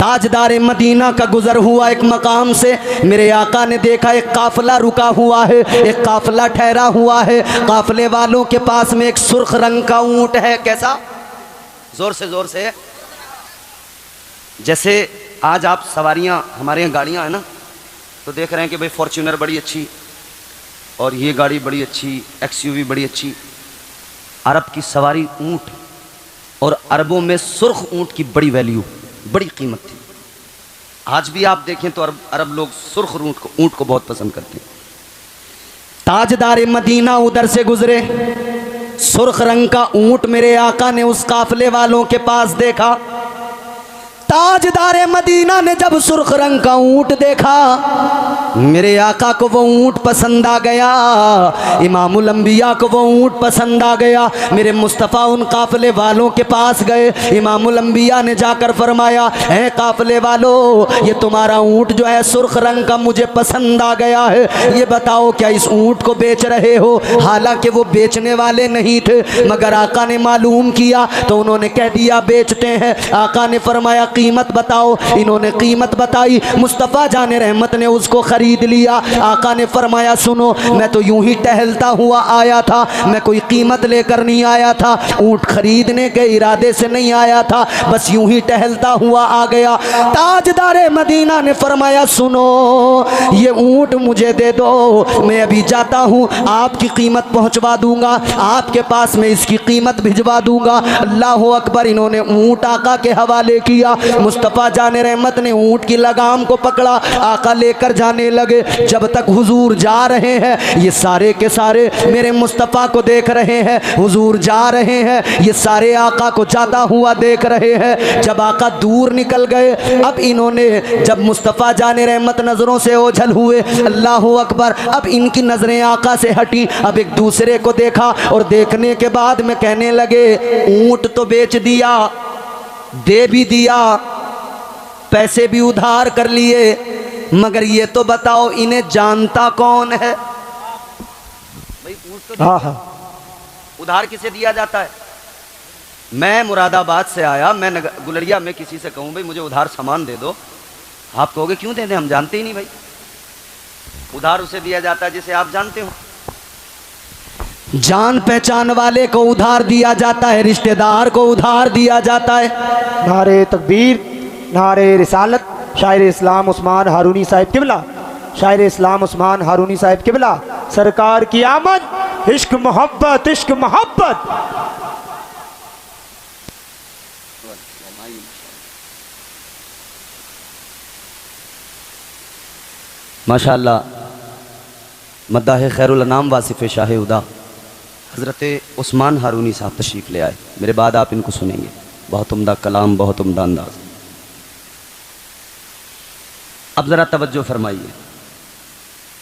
ताजदार Medina का गुजर हुआ एक मकाम से। मेरे आका ने देखा एक काफिला रुका हुआ है, एक काफिला ठहरा हुआ है। काफिले वालों के पास में एक सुर्ख रंग का ऊंट है। कैसा? जोर से जैसे आज आप सवारियां, हमारे यहाँ गाड़ियां हैं ना, तो देख रहे हैं कि भाई फॉर्च्यूनर बड़ी अच्छी और ये गाड़ी बड़ी अच्छी, एक्सयूवी बड़ी अच्छी। अरब की सवारी ऊंट, और अरबों में सुर्ख ऊंट की बड़ी वैल्यू, बड़ी कीमत थी। आज भी आप देखें तो अरब लोग सुर्ख ऊंट को बहुत पसंद करते हैं। ताजदार मदीना उधर से गुजरे, सुर्ख रंग का ऊंट मेरे आका ने उस काफिले वालों के पास देखा। ताजदार मदीना ने जब सुर्ख रंग का ऊंट देखा, मेरे आका को वो ऊंट पसंद आ गया, इमामुल अंबिया को वो ऊंट पसंद आ गया। मेरे मुस्तफ़ा उन काफिले वालों के पास गए। इमामुल अंबिया ने जाकर फरमाया, है काफिले वालों, ये तुम्हारा ऊंट जो है सुर्ख रंग का मुझे पसंद आ गया है, ये बताओ क्या इस ऊंट को बेच रहे हो? हालांकि वो बेचने वाले नहीं थे, मगर आका ने मालूम किया तो उन्होंने कह दिया बेचते हैं। आका ने फरमाया कीमत बताओ। इन्होंने कीमत बताई। मुस्तफ़ा जाने रहमत ने उसको खरीद लिया। आका ने फरमाया सुनो, मैं तो यूं ही टहलता हुआ आया था, मैं कोई कीमत लेकर नहीं आया था, ऊंट खरीदने के इरादे से नहीं आया था, बस यूं ही टहलता हुआ आ गया। ताजदार मदीना ने फरमाया सुनो, ये ऊंट मुझे दे दो, मैं अभी जाता हूँ, आपकी कीमत पहुँचवा दूंगा, आपके पास में इसकी कीमत भिजवा दूंगा। अल्लाह अकबर। इन्होंने ऊंट आका के हवाले किया। मुस्तफ़ा जाने रहमत ने ऊंट की लगाम को पकड़ा, आका लेकर जाने लगे। जब तक हुजूर जा रहे हैं, ये सारे के सारे मेरे मुस्तफ़ा को देख रहे हैं। हुजूर जा रहे हैं, ये सारे आका को जाता हुआ देख रहे हैं। जब आका दूर निकल गए, अब इन्होंने, जब मुस्तफ़ा जाने रहमत नज़रों से ओझल हुए, अल्लाह अकबर, अब इनकी नज़रें आका से हटी। अब एक दूसरे को देखा और देखने के बाद में कहने लगे, ऊंट तो बेच दिया, दे भी दिया, पैसे भी उधार कर लिए, मगर ये तो बताओ इन्हें जानता कौन है? भाई ऊंट तो उधार किसे दिया जाता है? मैं मुरादाबाद से आया, मैं गुलरिया में किसी से कहूं भाई मुझे उधार सामान दे दो, आप कहोगे क्यों दे दें, हम जानते ही नहीं। भाई उधार उसे दिया जाता है जिसे आप जानते हो। जान पहचान वाले को उधार दिया जाता है, रिश्तेदार को उधार दिया जाता है। नारे तकबीर, नारे रिसालत। शायर इस्लाम उस्मान हारूनी साहिब किबला, शायर इस्लाम उस्मान हारूनी साहिब किबला, सरकार की आमद, इश्क मोहब्बत, इश्क मोहब्बत। माशाअल्लाह। मद्दाह खैरुल अनाम वासिफ शाह उदा हज़रत उस्मान हारूनी साहब तशरीफ़ ले आए। मेरे बाद आप इनको सुनेंगे। बहुत उम्दा कलाम, बहुत उम्दा अंदाज। अब ज़रा तवज्जो फरमाइए।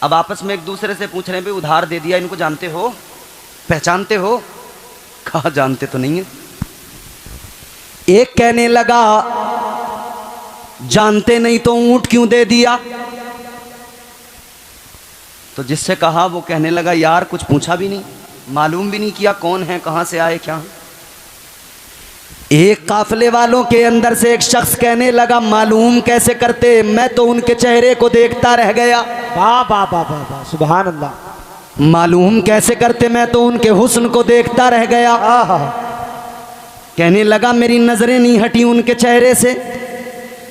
अब आपस में एक दूसरे से पूछ रहे हैं, भाई उधार दे दिया, इनको जानते हो, पहचानते हो? कहा जानते तो नहीं है। एक कहने लगा जानते नहीं तो ऊंट क्यों दे दिया? तो जिससे कहा वो कहने लगा यार कुछ पूछा भी नहीं, मालूम भी नहीं किया कौन है, कहाँ से आए, क्या। एक काफिले वालों के अंदर से एक शख्स कहने लगा मालूम कैसे करते, मैं तो उनके चेहरे को देखता रह गया। वाह वाह वाह वाह वाह, सुभान अल्लाह। मालूम कैसे करते, मैं तो उनके हुस्न को देखता रह गया। कहने लगा मेरी नजरें नहीं हटी उनके चेहरे से।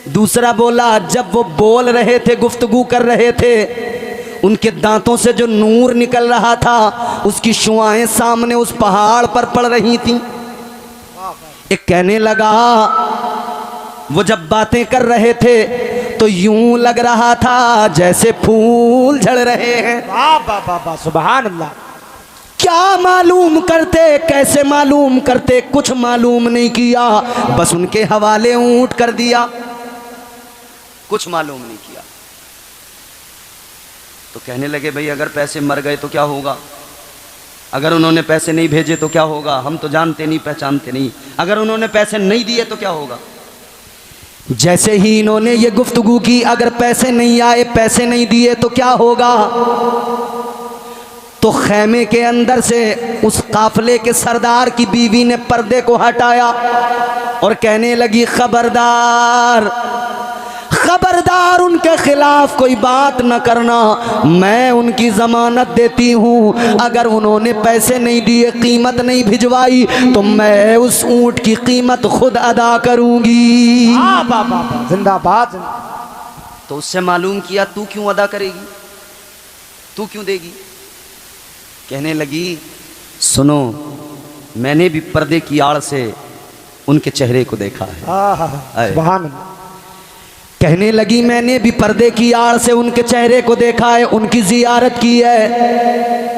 दूसरा बोला जब वो बोल रहे थे, गुफ्तगू कर रहे थे, उनके दांतों से जो नूर निकल रहा था उसकी शुआएं सामने उस पहाड़ पर पड़ रही थीं। एक कहने लगा वो जब बातें कर रहे थे तो यूं लग रहा था जैसे फूल झड़ रहे हैं। वाह वाह वाह वाह, सुभान अल्लाह। क्या मालूम करते, कैसे मालूम करते, कुछ मालूम नहीं किया, बस उनके हवाले ऊंट कर दिया, कुछ मालूम नहीं किया। तो कहने लगे भाई अगर पैसे मर गए तो क्या होगा, अगर उन्होंने पैसे नहीं भेजे तो क्या होगा, हम तो जानते नहीं पहचानते नहीं, अगर उन्होंने पैसे नहीं दिए तो क्या होगा। जैसे ही इन्होंने ये गुफ्तगू की, अगर पैसे नहीं आए, पैसे नहीं दिए तो क्या होगा, तो खैमे के अंदर से उस काफिले के सरदार की बीवी ने पर्दे को हटाया और कहने लगी खबरदार खबरदार उनके खिलाफ कोई बात न करना, मैं उनकी जमानत देती हूँ। अगर उन्होंने पैसे नहीं दिए, कीमत नहीं भिजवाई, तो मैं उस ऊँट की कीमत खुद अदा करूँगी। जिंदाबाद। तो उससे मालूम किया, तू क्यों अदा करेगी, तू क्यों देगी? कहने लगी, सुनो, मैंने भी पर्दे की आड़ से उनके चेहरे को देखा है। सुभान अल्लाह। कहने लगी, मैंने भी पर्दे की आड़ से उनके चेहरे को देखा है, उनकी जियारत की है।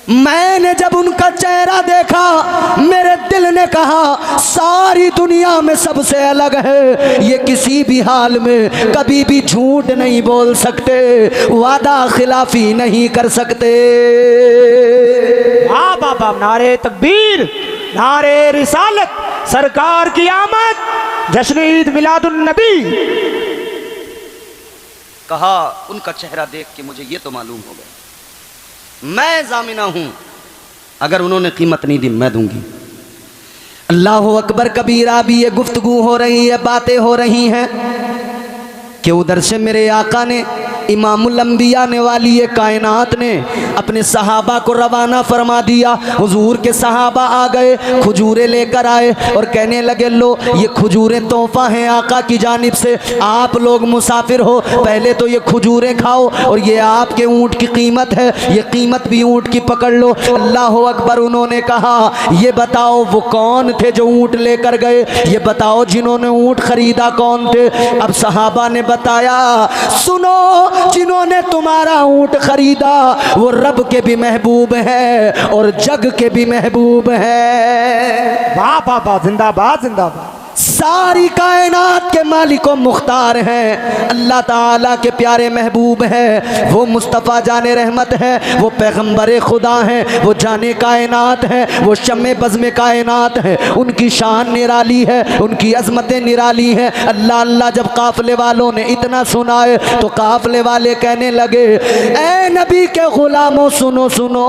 मैंने जब उनका चेहरा देखा, मेरे दिल ने कहा सारी दुनिया में सबसे अलग है, ये किसी भी हाल में कभी भी झूठ नहीं बोल सकते, वादा खिलाफी नहीं कर सकते। बाबा, नारे तकबीर, नारे रिसालत, सरकार की आमद, जश्न ईद मिलादुन नबी। कहा, उनका चेहरा देख के मुझे ये तो मालूम हो गया, मैं जामिना हूं, अगर उन्होंने कीमत नहीं दी मैं दूंगी। अल्लाह अकबर कबीरा। भी ये गुफ्तगू हो रही है, बातें हो रही हैं कि उधर से मेरे आका ने, इमामुल अंबिया ने वाली ये कायनात ने अपने सहाबा को रवाना फरमा दिया। हुजूर के सहाबा आ गए, खजूरें लेकर आए और कहने लगे, लो ये खजूरें तोहफा हैं आका की जानिब से, आप लोग मुसाफिर हो, पहले तो ये खजूरें खाओ और ये आपके ऊँट की कीमत है, ये कीमत भी ऊँट की पकड़ लो। अल्लाह अकबर। उन्होंने कहा, ये बताओ वो कौन थे जो ऊँट लेकर गए, ये बताओ जिन्होंने ऊँट खरीदा कौन थे। अब सहाबा ने बताया, सुनो, जिन्होंने तुम्हारा ऊँट खरीदा वो रब के भी महबूब है और जग के भी महबूब है। वाह वाह वाह, जिंदाबाद जिंदाबाद। सारी कायनात के मालिक व मुख्तार हैं, अल्लाह ताला के प्यारे महबूब हैं, वो मुस्तफ़ा जाने रहमत है, वो पैगम्बर खुदा हैं, वो जाने कायनात हैं, वो शम्मे बज़्म कायनात हैं। उनकी शान निराली है, उनकी अज़मतें निराली हैं। अल्लाह अल्लाह जब काफ़िले वालों ने इतना सुनाए तो काफ़िले वाले कहने लगे, ए नबी के ग़ुलामों सुनो सुनो,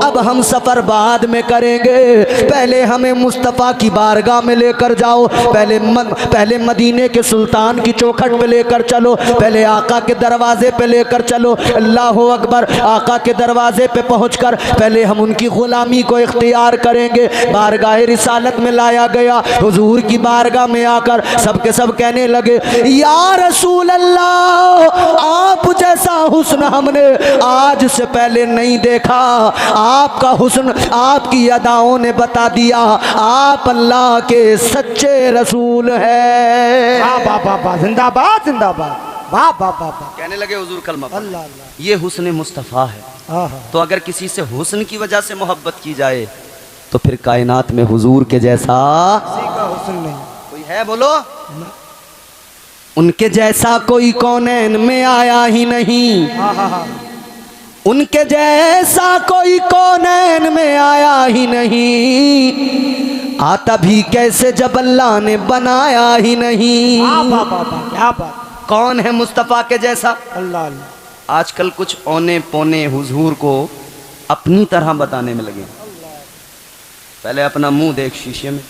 अब हम सफ़र बाद में करेंगे, पहले हमें मुस्तफ़ा की बारगाह में लेकर जाओ, पहले मदीने के सुल्तान की चौखट पे लेकर चलो, पहले आका के दरवाजे पे लेकर चलो। अल्लाह अकबर। आका के दरवाजे पे पहुंचकर पहले हम उनकी गुलामी को इख्तियार करेंगे। बारगाह रिसालत में लाया गया, हुजूर की बारगाह में आकर सबके सब कहने लगे, या रसूल अल्लाह, आप जैसा हुस्न हमने आज से पहले नहीं देखा, आपका हुस्न आपकी अदाओं ने बता दिया, आप अल्लाह के सच्चे रसूल है। वाह वाह वाह, जिंदाबाद जिंदाबाद। वाह वाह वाह। कहने लगे हुजूर कलमा पढ़ो। अल्लाह अल्लाह। ये हुस्न मुस्तफ़ा है। तो अगर किसी से हुस्न की वजह से मोहब्बत की जाए तो फिर कायनात में हुजूर के जैसा हुस्न नहीं कोई है, बोलो। उनके जैसा कोई कौनैन में आया ही नहीं, उनके जैसा कोई कौनैन में आया ही नहीं, आता भी कैसे जब अल्लाह ने बनाया ही नहीं। क्या बात। कौन है मुस्तफ़ा के जैसा? अल्लाह अल्लाह। आजकल कुछ औने पौने हुजूर को अपनी तरह बताने में लगे। पहले अपना मुंह देख शीशे में,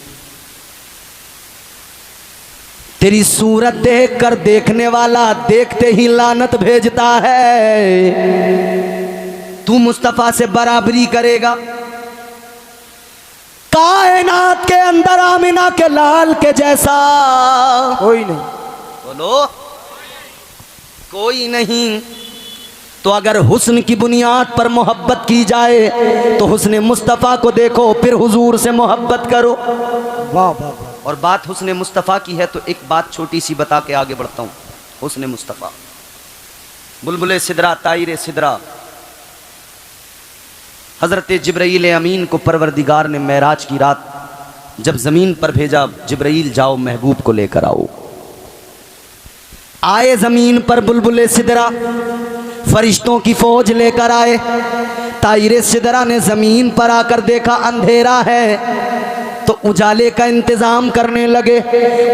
तेरी सूरत देख कर देखने वाला देखते ही लानत भेजता है, तू मुस्तफ़ा से बराबरी करेगा? कायनात के अंदर आमिना के लाल के जैसा कोई नहीं, बोलो कोई नहीं। तो अगर हुस्न की बुनियाद पर मोहब्बत की जाए तो हुस्न मुस्तफ़ा को देखो, फिर हुजूर से मोहब्बत करो। वाह वाह। और बात हुस्न मुस्तफ़ा की है तो एक बात छोटी सी बता के आगे बढ़ता हूँ। हुस्न मुस्तफ़ा, बुलबुल सिदरा, ताइर सिदरा, हज़रत जिब्राईल अमीन को परवरदिगार ने मेराज की रात जब ज़मीन पर भेजा, जिब्राईल जाओ महबूब को लेकर आओ। आए ज़मीन पर बुलबुल सिदरा, फरिश्तों की फौज लेकर आए। ताइर सिदरा ने ज़मीन पर आकर देखा अंधेरा है, तो उजाले का इंतज़ाम करने लगे,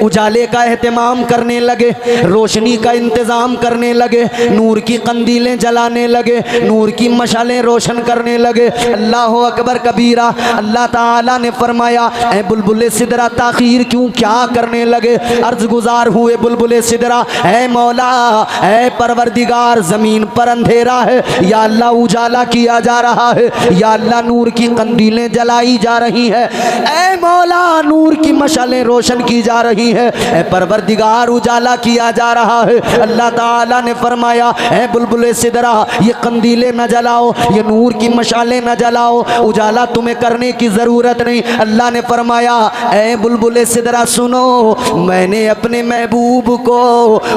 उजाले का एहतमाम करने लगे, रोशनी का इंतज़ाम करने लगे, नूर की कंदीलें जलाने लगे, नूर की मशालें रोशन करने लगे। अल्लाह अकबर कबीरा। अल्लाह ताला ने फरमाया, ए बुलबुल सिदरा ताखीर क्यों क्या करने लगे? अर्ज गुजार हुए बुलबुल सिदरा, ए मौला, ए परवरदिगार, ज़मीन पर अंधेरा है, या अल्लाह उजाला किया जा रहा है, या अल्लाह नूर की कंदीलें जलाई जा रही है, ए मौला नूर की मशालें रोशन की जा रही है, ए परवरदिगार उजाला किया जा रहा है। अल्लाह ताला ने फरमाया, ए बुलबुल सिदरा, ये कंदीलें न जलाओ, ये नूर की मशालें न जलाओ, उजाला तुम्हें करने की ज़रूरत नहीं। अल्लाह ने फरमाया, ए बुलबुल सिदरा सुनो, मैंने अपने महबूब को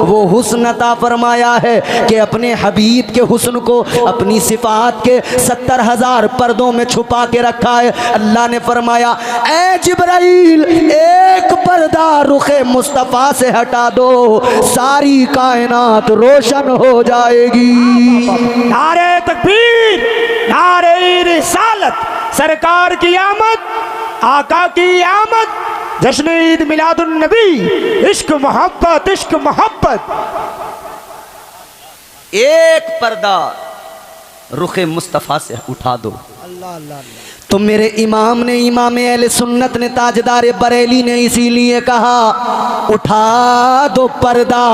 वो हुस्न अता फरमाया है कि अपने हबीब के हुस्न को अपनी सिफात के 70,000 पर्दों में छुपा के रखा है। अल्लाह ने फरमाया, ए जिब्राइल, एक पर्दा रुखे मुस्तफ़ा से हटा दो, सारी कायनात रोशन हो जाएगी। नारे तकबीर, नारे रिसालत, सरकार की आमद, आका की आमद, जश्न ईद मिलादुन नबी, इश्क मोहब्बत, इश्क मोहब्बत। एक पर्दा रुखे मुस्तफ़ा से उठा दो। अल्लाह अल्लाह अल्लाह। तो मेरे इमाम ने, इमाम अहले सुन्नत ने, ताजदार बरेली ने इसीलिए कहा, उठा दो पर्दा,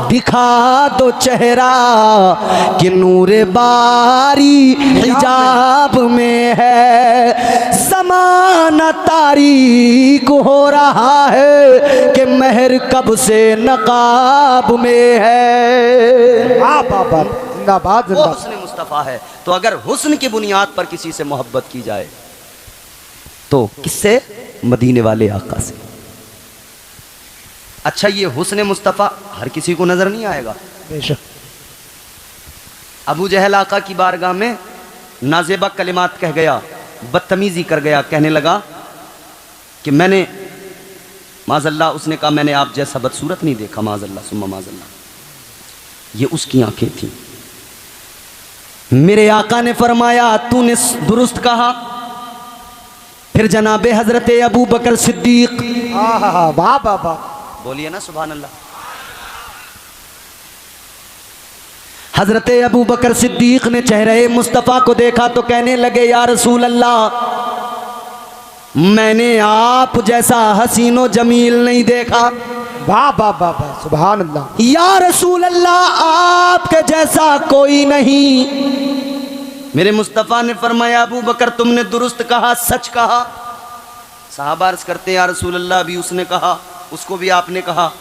दिखा दो चेहरा, कि नूरे बारी हिजाब में है, ज़माना तारीक हो रहा है, कि महर कब से नकाब में है। जिंदाबाद वो हुस्न मुस्तफ़ा है। तो अगर हुस्न की बुनियाद पर किसी से मोहब्बत की जाए तो किससे? मदीने वाले आका से। अच्छा, ये हुस्न मुस्तफ़ा हर किसी को नजर नहीं आएगा। बेशक। अबू जहल आका की बारगाह में नाजेबा कलिमात कह गया, बदतमीजी कर गया, कहने लगा कि मैंने माज़ल्लाह, उसने कहा मैंने आप जैसा बदसूरत नहीं देखा, माज़ल्लाह सुम्मा माज़ल्लाह। ये उसकी आंखें थी। मेरे आका ने फरमाया, तूने दुरुस्त कहा। फिर जनाबे हजरत अबू बकर सिद्दीक, वाह वाह वाह, बोलिए ना सुभान अल्लाह। हजरत अबू बकर सिद्दीक ने चेहरे मुस्तफ़ा को देखा तो कहने लगे, या रसूल अल्लाह, मैंने आप जैसा हसीनो जमील नहीं देखा। वाह वाह वाह वाह, सुभान अल्लाह। या रसूल अल्लाह, आपके जैसा कोई नहीं। मेरे मुस्तफ़ा ने फरमाया, अबू बकर तुमने दुरुस्त कहा, सच कहा। सहाबा अर्ज़ करते, या रसूल अल्लाह, भी उसने कहा, उसको भी आपने कहा,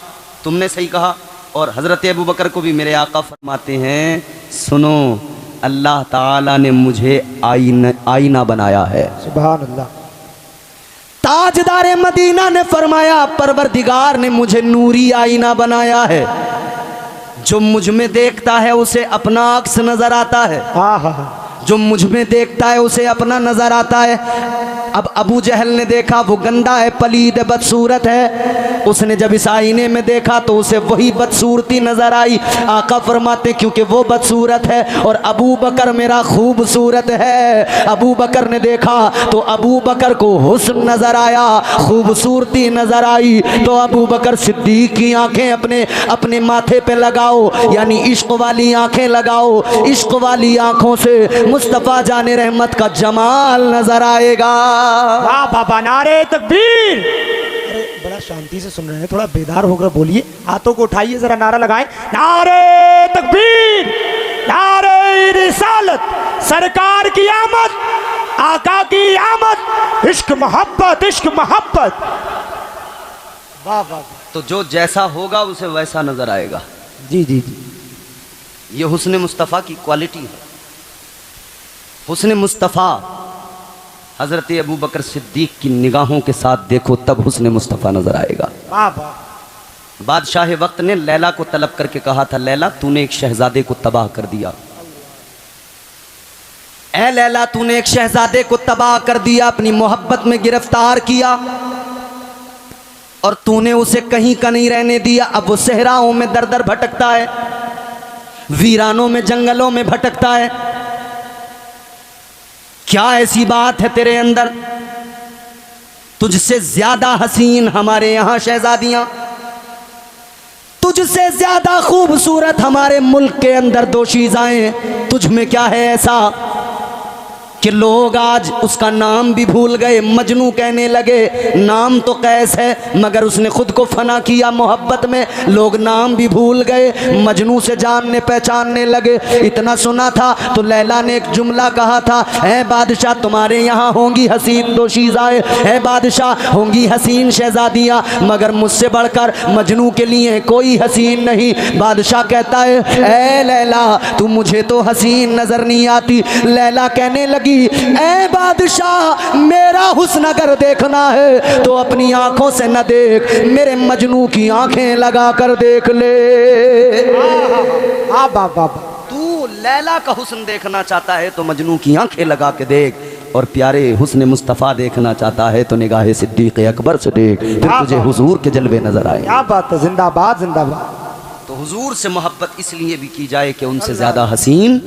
तुमने सही कहा। और हज़रत अबू बकर को भी मेरे आका फरमाते हैं, सुनो, अल्लाह ताला ने मुझे आईना बनाया है। सुभान अल्लाह। ताजदार मदीना ने फरमाया, परवरदिगार ने मुझे नूरी आईना बनाया है, जो मुझ में देखता है उसे अपना अक्स नजर आता है, हाँ हाँ हाँ, जो मुझ में देखता है उसे अपना नजर आता है। अब अबू जहल ने देखा वो गंदा है, पलीद है, बदसूरत है। उसने जब इस आईने में देखा तो उसे वही बदसूरती नजर आई। आका फरमाते, क्योंकि वो बदसूरत है और अबू बकर मेरा खूबसूरत है। अबू बकर ने देखा तो अबू बकर को हुस्न नजर आया, खूबसूरती नजर आई। तो अबू बकर सिद्दीक की आंखें अपने अपने माथे पे लगाओ, यानी इश्क वाली आंखें लगाओ। इश्क वाली आंखों से मुस्तफ़ा जाने रहमत का जमाल नजर आएगा। वाह बाबा, नारे तकबीर। अरे बड़ा शांति से सुन रहे हैं, थोड़ा बेदार होकर बोलिए, हाथों को उठाइए, जरा नारा लगाएं, नारे तकबीर, नारे रिसालत, सरकार की आमद, आका की आमद, इश्क मोहब्बत, इश्क मोहब्बत। वाह वाह। तो जो जैसा होगा उसे वैसा नजर आएगा। जी जी जी, ये हुस्न मुस्तफ़ा की क्वालिटी है। हुस्न मुस्तफ़ा हज़रत अबू बकर सिद्दीक की निगाहों के साथ देखो, तब हुस्न मुस्तफ़ा नजर आएगा। वाह वाह। बादशाह वक्त ने लैला को तलब करके कहा था, लैला तूने एक शहजादे को तबाह कर दिया। ए लैला, तूने एक शहजादे को तबाह कर दिया, अपनी मोहब्बत में गिरफ्तार किया और तूने उसे कहीं का नहीं रहने दिया। अब वो सहराओं में दर दर भटकता है, वीरानों में, जंगलों में भटकता है। क्या ऐसी बात है तेरे अंदर? तुझसे ज्यादा हसीन हमारे यहाँ शहजादियां, तुझसे ज्यादा खूबसूरत हमारे मुल्क के अंदर दोशीज़ाएं, तुझ में क्या है ऐसा कि लोग आज उसका नाम भी भूल गए। मजनू कहने लगे, नाम तो कैस है मगर उसने खुद को फना किया मोहब्बत में, लोग नाम भी भूल गए, मजनू से जानने पहचानने लगे। इतना सुना था तो लैला ने एक जुमला कहा था, ऐ बादशाह तुम्हारे यहाँ होंगी हसीन दोशीज़ाएं, ऐ बादशाह होंगी हसीन शहजादियाँ, मगर मुझसे बढ़कर मजनू के लिए कोई हसीन नहीं। बादशाह कहता है, ऐ लैला तू मुझे तो हसीन नजर नहीं आती। लैला कहने लगी, ऐ बादशाह मेरा हुस्न अगर देखना है तो अपनी आंखों से न देख, मेरे मजनू की आंखें लगा कर देख ले। तू लैला का हुस्न देखना चाहता है तो मजनू की आंखें लगा के देख, और प्यारे हुस्न मुस्तफ़ा देखना चाहता है तो निगाह सिद्दीक़ अकबर से देख, फिर तुझे हुजूर के जलवे नजर आए। क्या बात है, जिंदाबाद जिंदाबाद। तो हुजूर से मोहब्बत इसलिए भी की जाए कि उनसे ज्यादा हसीन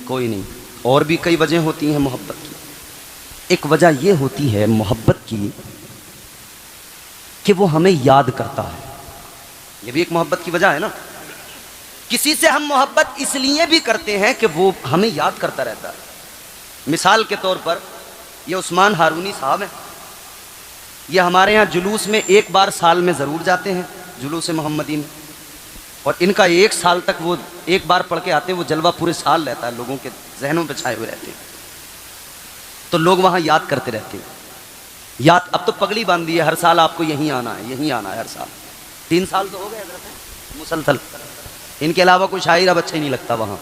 कोई नहीं। और भी कई वजह होती हैं मोहब्बत की। एक वजह यह होती है मोहब्बत की कि वो हमें याद करता है, ये भी एक मोहब्बत की वजह है ना। किसी से हम मोहब्बत इसलिए भी करते हैं कि वो हमें याद करता रहता है। मिसाल के तौर पर ये उस्मान हारूनी साहब हैं, ये हमारे यहाँ जुलूस में एक बार साल में ज़रूर जाते हैं, जुलूस मोहम्मदी में, और इनका एक साल तक वो एक बार पढ़ के आते हैं, वो जलवा पूरे साल रहता है, लोगों के जहनों पे छाए हुए रहते हैं, तो लोग वहाँ याद करते रहते हैं। याद अब तो पगड़ी बांध दी है, हर साल आपको यहीं आना है, यहीं आना है हर साल। 3 साल तो हो गए मुसलसल, इनके अलावा कोई शायर अब अच्छा ही नहीं लगता वहाँ।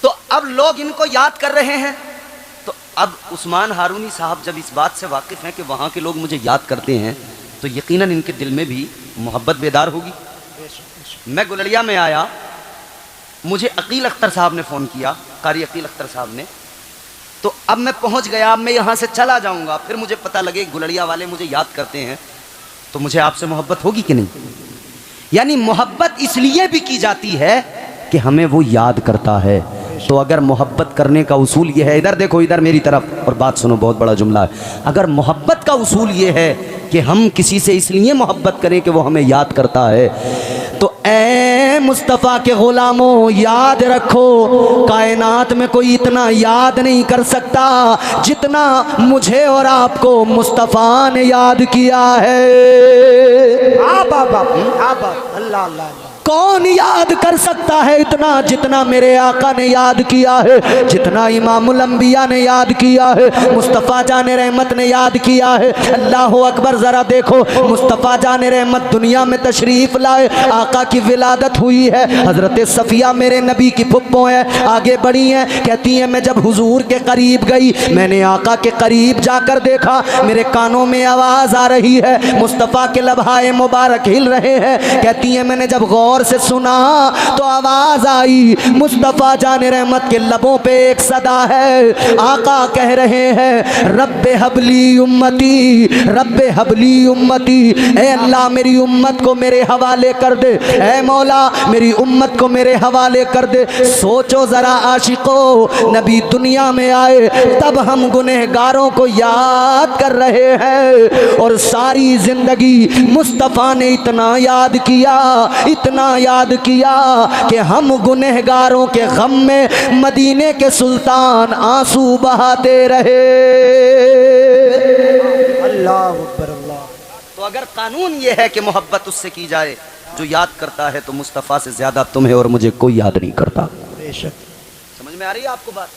तो अब लोग इनको याद कर रहे हैं, तो अब उस्मान हारूनी साहब जब इस बात से वाकिफ़ हैं कि वहाँ के लोग मुझे याद करते हैं, तो यकीनन इनके दिल में भी मोहब्बत बेदार होगी। मैं गुलरिया में आया, मुझे अकील अख्तर साहब ने फ़ोन किया, कारी अकील अख्तर साहब ने, तो अब मैं पहुंच गया, अब मैं यहाँ से चला जाऊँगा, फिर मुझे पता लगे गुलरिया वाले मुझे याद करते हैं, तो मुझे आपसे मोहब्बत होगी कि नहीं। यानी मोहब्बत इसलिए भी की जाती है कि हमें वो याद करता है। तो अगर मोहब्बत करने का उसूल ये है, इधर देखो, इधर मेरी तरफ, और बात सुनो, बहुत बड़ा जुमला है। अगर मोहब्बत का उसूल ये है कि हम किसी से इसलिए मोहब्बत करें कि वो हमें याद करता है, तो ऐ मुस्तफ़ा के ग़ुलामों याद रखो, कायनात में कोई इतना याद नहीं कर सकता जितना मुझे और आपको मुस्तफ़ा ने याद किया है। अल्लाह अल्लाह, कौन याद कर सकता है इतना जितना मेरे आका ने याद किया है, जितना इमामुल अंबिया ने याद किया है, मुस्तफ़ा जाने रहमत ने याद किया है। अल्लाह अकबर, ज़रा देखो, मुस्तफ़ा जाने रहमत दुनिया में तशरीफ़ लाए, आका की विलादत हुई है, हज़रत सफ़िया मेरे नबी की फुप्पो है, आगे बढ़ी हैं, कहती हैं मैं जब हुजूर के करीब गई, मैंने आका के करीब जाकर देखा, मेरे कानों में आवाज़ आ रही है, मुस्तफ़ा के लबहाए मुबारक हिल रहे हैं। कहती हैं मैंने जब गौर से सुना तो आवाज आई, मुस्तफ़ा जाने रहमत के लबों पे एक सदा है, आका कह रहे हैं रब्बे हबली उम्मती, रब्बे हबली उम्मती, ए अल्लाह मेरी उम्मत को मेरे हवाले कर दे, ए मौला मेरी उम्मत को मेरे हवाले कर दे। सोचो ज़रा आशिको, नबी दुनिया में आए तब हम गुनहगारों को याद कर रहे हैं, और सारी ज़िंदगी मुस्तफ़ा ने इतना याद किया, इतना याद किया कि हम गुनहगारों के गम में मदीने के सुल्तान आंसू बहाते रहे। अल्लाह अकबर अल्लाह। तो अगर कानून ये है कि मोहब्बत उससे की जाए जो याद करता है, तो मुस्तफ़ा से ज़्यादा तुम्हें और मुझे कोई याद नहीं करता। बेशक। समझ में आ रही है आपको बात?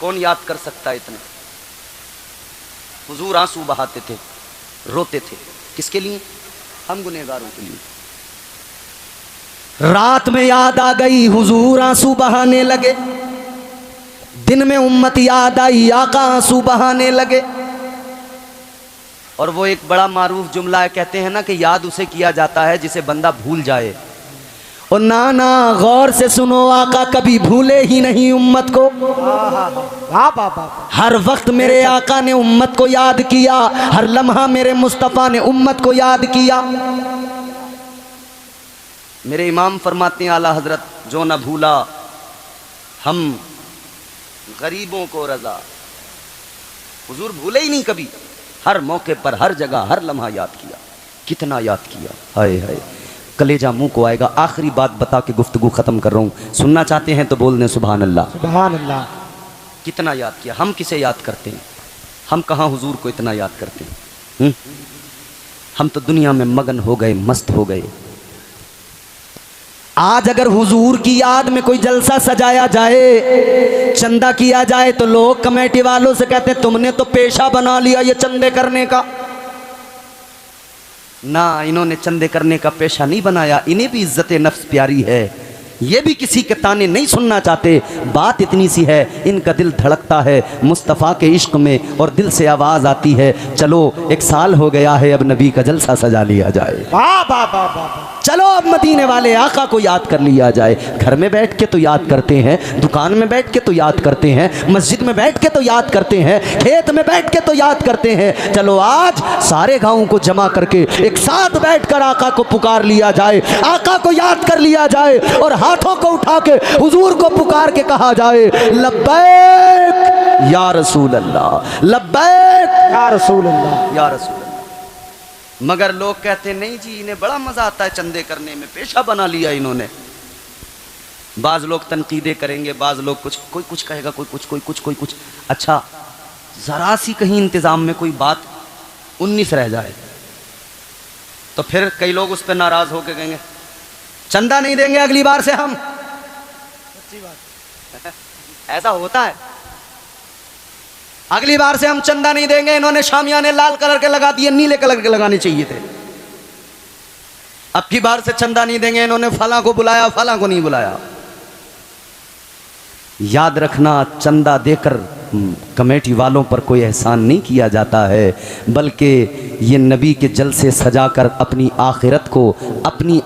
कौन याद कर सकता है इतने? हुजूर आंसू बहाते थे, रोते थे, किसके लिए? हम गुनहगारों के लिए। रात में याद आ गई, हुजूर आंसू बहाने लगे, दिन में उम्मत याद आई, आका आंसू बहाने लगे। और वो एक बड़ा मारूफ जुमला है, कहते हैं ना कि याद उसे किया जाता है जिसे बंदा भूल जाए। और ना गौर से सुनो, आका कभी भूले ही नहीं उम्मत को। हर वक्त मेरे आका ने उम्मत को याद किया, हर लम्हा मेरे मुस्तफ़ा ने उम्मत को याद किया। मेरे इमाम फरमाते हैं आला हजरत, जो न भूला हम गरीबों को रजा, हुजूर भूले ही नहीं कभी, हर मौके पर, हर जगह, हर लम्हा याद किया। कितना याद किया, हाय हाय, कलेजा मुंह को आएगा। आखिरी बात बता के गुफ्तगू खत्म कर रहा हूँ, सुनना चाहते हैं तो बोल दें सुभान अल्लाह। सुभान अल्लाह। कितना याद किया। हम किसे याद करते हैं? हम कहाँ हुजूर को इतना याद करते हैं? हम तो दुनिया में मगन हो गए, मस्त हो गए। आज अगर हुजूर की याद में कोई जलसा सजाया जाए, चंदा किया जाए, तो लोग कमेटी वालों से कहते हैं तुमने तो पेशा बना लिया ये चंदे करने का। ना, इन्होंने चंदे करने का पेशा नहीं बनाया, इन्हें भी इज्जत नफ्स प्यारी है, ये भी किसी के ताने नहीं सुनना चाहते। बात इतनी सी है, इनका दिल धड़कता है मुस्तफ़ा के इश्क में और दिल से आवाज़ आती है, चलो 1 साल हो गया है, अब नबी का जलसा सजा लिया जाए। वाह वाह वाह वाह। चलो अब मदीने वाले आका को याद कर लिया जाए। घर में बैठ के तो याद करते हैं, दुकान में बैठ के तो याद करते हैं, मस्जिद में बैठ के तो याद करते हैं, खेत में बैठ के तो याद करते हैं। चलो आज सारे गाँव को जमा करके एक साथ बैठकर आका को पुकार लिया जाए, आका को याद कर लिया जाए और हाथों को उठा के हुजूर को पुकार के कहा जाए, लब्बैक या रसूल अल्लाह, लब्बैक या रसूल अल्लाह, या रसूल अल्लाह। मगर लोग कहते नहीं जी, इन्हें बड़ा मजा आता है चंदे करने में, पेशा बना लिया इन्होंने। बाज लोग तनकीदे करेंगे, बाज लोग कुछ, कोई कुछ कहेगा, कोई कुछ, कोई कुछ, कोई कुछ। अच्छा, जरा सी कहीं इंतजाम में कोई बात 19 रह जाए तो फिर कई लोग उस पर नाराज होकर कहेंगे चंदा नहीं देंगे अगली बार से हम। सच्ची बात ऐसा होता है, अगली बार से हम चंदा नहीं देंगे। इन्होंने शामियाने लाल कलर के लगा दिए, नीले कलर के लगाने चाहिए थे। अब की बार से चंदा नहीं देंगे, इन्होंने फला को बुलाया, फला को नहीं बुलाया। याद रखना, चंदा देकर कमेटी वालों पर कोई एहसान नहीं किया जाता है, बल्कि ये नबी के जलसे सजाकर अपनी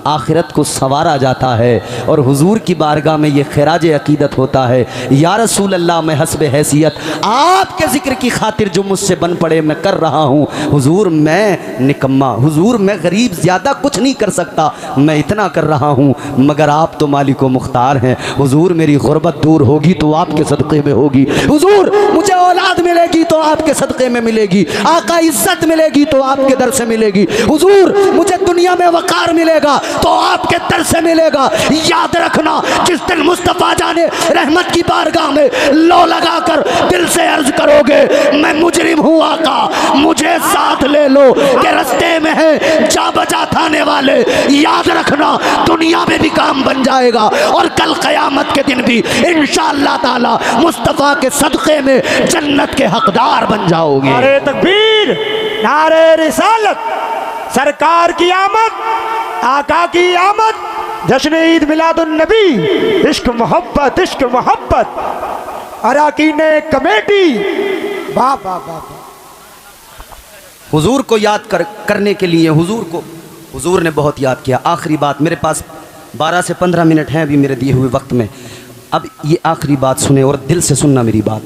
आखिरत को संवारा जाता है। और हुजूर की बारगाह में ये खिराज अकीदत होता है, या रसूल अल्लाह, मैं हस्ब हैसियत आपके ज़िक्र की खातिर जो मुझसे बन पड़े मैं कर रहा हूँ। हुजूर मैं निकम्मा, हुजूर मैं गरीब, ज़्यादा कुछ नहीं कर सकता, मैं इतना कर रहा हूँ, मगर आप तो मालिक व मुख्तार हैं। हुजूर मेरी गुर्बत दूर होगी तो आपके सदक़े में होगी, हुजूर मुझे औलाद मिलेगी तो आपके सदक़े में मिलेगी, आका इज्जत मिलेगी तो आपके दर से मिलेगी, हुजूर मुझे दुनिया में वकार मिलेगा तो आपके दर से मिलेगा। याद रखना, जिस दिन मुस्तफ़ा जाने रहमत की बारगाह में लो लगाकर दिल से अर्ज करोगे मैं मुजरिम हूँ आका, मुझे साथ ले लो कि रस्ते में है जा बजा थाने वाले। याद रखना, दुनिया में भी काम बन जाएगा और कल क़यामत के दिन भी इंशाअल्लाह ताला मुस्तफ़ा के सदक़े में जन्नत के हकदार बन जाओगे। नारे तकबीर, नारे रिसालत, सरकार की आमद, आका की आमद, जश्न ईद मिलादुन नबी, इश्क मोहब्बत, इश्क मोहब्बत, अराकीन कमेटी। वाह वाह वाह। हुजूर को याद करने के लिए हुजूर ने बहुत याद किया। आखिरी बात, मेरे पास 12 से 15 मिनट हैं अभी मेरे दिए हुए वक्त में। अब ये आखिरी बात सुने और दिल से सुनना मेरी बात।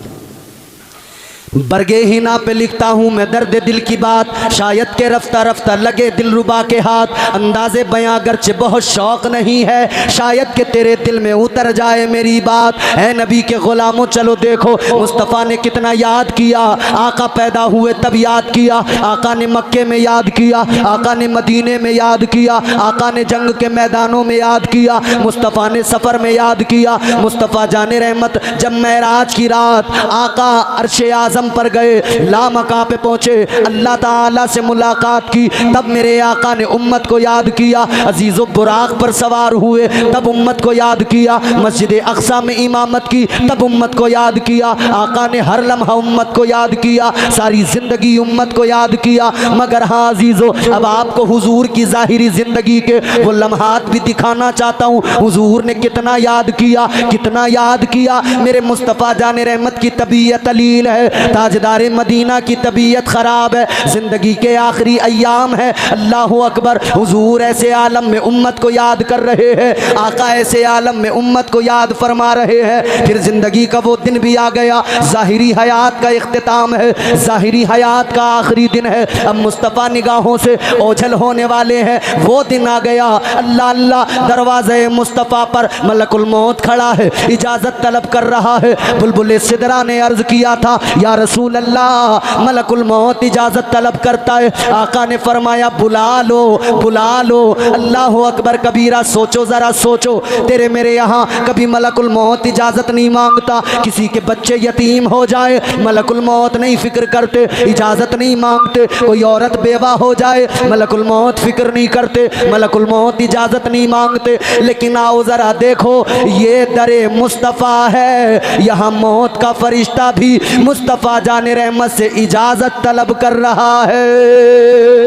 बरगे हिना पे लिखता हूँ मैं दर्द दिल की बात, शायद के रफ्ता रफ्ता लगे दिल रुबा के हाथ, अंदाज़े बयां गर्चे बहुत शौक नहीं है, शायद के तेरे दिल में उतर जाए मेरी बात। है नबी के ग़ुलामों चलो देखो मुस्तफ़ा ने कितना याद किया। आका पैदा हुए तब याद किया, आका ने मक्के में याद किया, आका ने मदीने में याद किया, आका ने जंग के मैदानों में याद किया, मुस्तफ़ा ने सफ़र में याद किया। मुस्तफ़ा जाने रहमत जब मेराज की रात आका अर्शे आज़म पर गए, लामका पे पहुँचे, अल्लाह ताला से मुलाकात की, तब मेरे आका ने उम्मत को याद किया। अजीज़ो बुराक पर सवार हुए तब उम्मत को याद किया, मस्जिद अक़सा में इमामत की तब उम्मत को याद किया। आका ने हर लम्हा उम्मत को याद किया, सारी ज़िंदगी उम्मत को याद किया। मगर हाँ अजीज़ो, अब आपको हुजूर की ज़ाहिरी ज़िंदगी के वो लम्हात भी दिखाना चाहता हूँ। हुजूर ने कितना याद किया, कितना याद किया। मेरे मुस्तफ़ा जाने रहमत की तबीयत अलील है, ताजदार मदीना की तबीयत ख़राब है, ज़िंदगी के आखिरी अय्याम है। अल्लाह अकबर, हुजूर ऐसे आलम में उम्मत को याद कर रहे हैं, आका ऐसे आलम में उम्मत को याद फरमा रहे हैं। फिर ज़िंदगी का वो दिन भी आ गया, ज़ाहिरी हयात का इख्तिताम है, ज़ाहिरी हयात का आखिरी दिन है। अब मुस्तफ़ा निगाहों से ओझल होने वाले हैं, वो दिन आ गया। अल्लाह अल्लाह, दरवाज़े मुस्तफ़ा पर मलकुल मौत खड़ा है, इजाज़त तलब कर रहा है। बुलबुल सिदरा ने अर्ज़ किया था, या रसूल अल्लाह, मलकुल मौत इजाज़त तलब करता है। आका ने फरमाया बुला लो, बुला लो। अल्लाह अकबर कबीरा। सोचो ज़रा सोचो, तेरे मेरे यहाँ कभी मलकुल मौत इजाज़त नहीं मांगता। किसी के बच्चे यतीम हो जाए, मलकुल मौत नहीं फिक्र करते, इजाज़त नहीं मांगते। कोई औरत बेवा हो जाए, मलकुल मौत फिक्र नहीं करते, मलकुल मौत इजाज़त नहीं मांगते। लेकिन आओ ज़रा देखो, ये दरे मुस्तफ़ा है, यहाँ मौत का फरिश्ता भी मुस्तफ़ा जाने रहमत से इजाज़त तलब कर रहा है।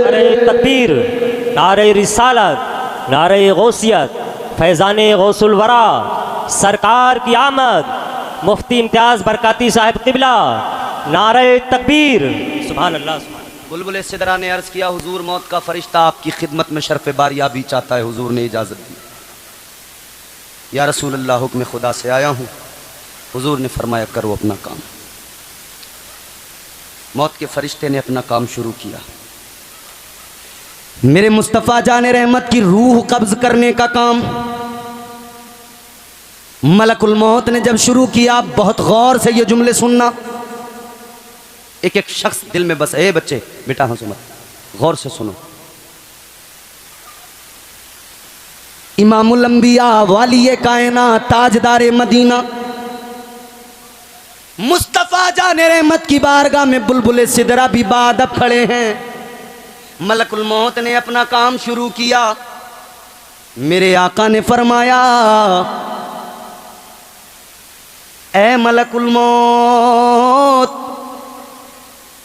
नारे तकबीर, नारे रिसालत, नारे गौसियत, फैज़ाने गौसुल वरा, सरकार की आमद, मुफ्ती इम्तियाज़ बरकाती साहिब क़िबला, नारे तकबीर, सुभान अल्लाह। बुलबुल सिदरा ने अर्ज़ किया, हुजूर मौत का फरिश्ता आपकी खिदमत में शर्फ़ बारियाबी चाहता है। हुजूर ने इजाज़त दी। या रसूल अल्लाह, हुक्म खुदा से आया हूँ। हुजूर ने फरमाया करो अपना काम। मौत के फरिश्ते ने अपना काम शुरू किया। मेरे मुस्तफ़ा जाने रहमत की रूह कब्ज़ करने का काम मलकुल मौत ने जब शुरू किया, बहुत गौर से ये जुमले सुनना। एक एक शख्स दिल में बस, ए बच्चे बेटा हंसो मत, गौर से सुनो। इमामुल अंबिया, वालिए कायनात, ताजदारे मदीना, मुस्तफ़ा जाने रहमत की बारगाह में बुलबुल सिदरा भी बादब खड़े हैं। मलकुल मौत ने अपना काम शुरू किया। मेरे आका ने फरमाया, ए मलकुल मौत,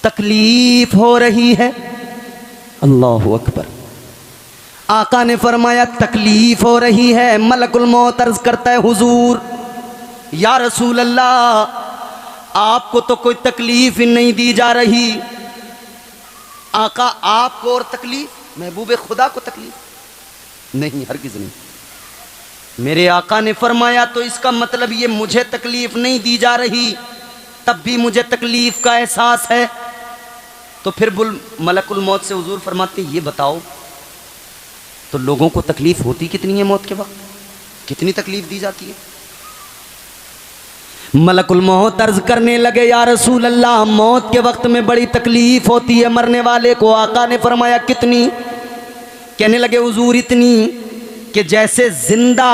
तकलीफ हो रही है। अल्लाहु अकबर। आका ने फरमाया तकलीफ हो रही है। मलकुल मौत अर्ज करता है, हुजूर या रसूल अल्लाह, आपको तो कोई तकलीफ ही नहीं दी जा रही। आका आपको और तकलीफ, महबूब खुदा को तकलीफ नहीं, हरगिज़ नहीं। मेरे आका ने फरमाया तो इसका मतलब ये मुझे तकलीफ नहीं दी जा रही, तब भी मुझे तकलीफ का एहसास है। तो फिर मलकुल मौत से हुजूर फरमाते, ये बताओ तो लोगों को तकलीफ होती कितनी है मौत के वक्त, कितनी तकलीफ दी जाती है। मलकुल मौत अर्ज करने लगे, या रसूल अल्लाह, मौत के वक्त में बड़ी तकलीफ होती है मरने वाले को। आका ने फरमाया कितनी? कहने लगे हुजूर इतनी कि जैसे जिंदा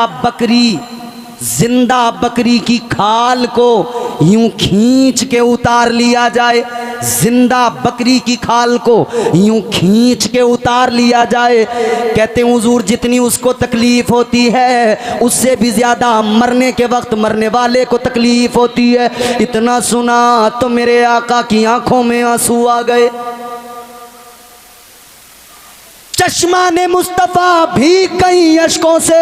बकरी की खाल को यूं खींच के उतार लिया जाए, जिंदा बकरी की खाल को यूं खींच के उतार लिया जाए। कहते हैं हुजूर जितनी उसको तकलीफ होती है उससे भी ज्यादा मरने के वक्त मरने वाले को तकलीफ होती है। इतना सुना तो मेरे आका की आंखों में आंसू आ गए। चश्मा ने मुस्तफ़ा भी कई अश्कों से,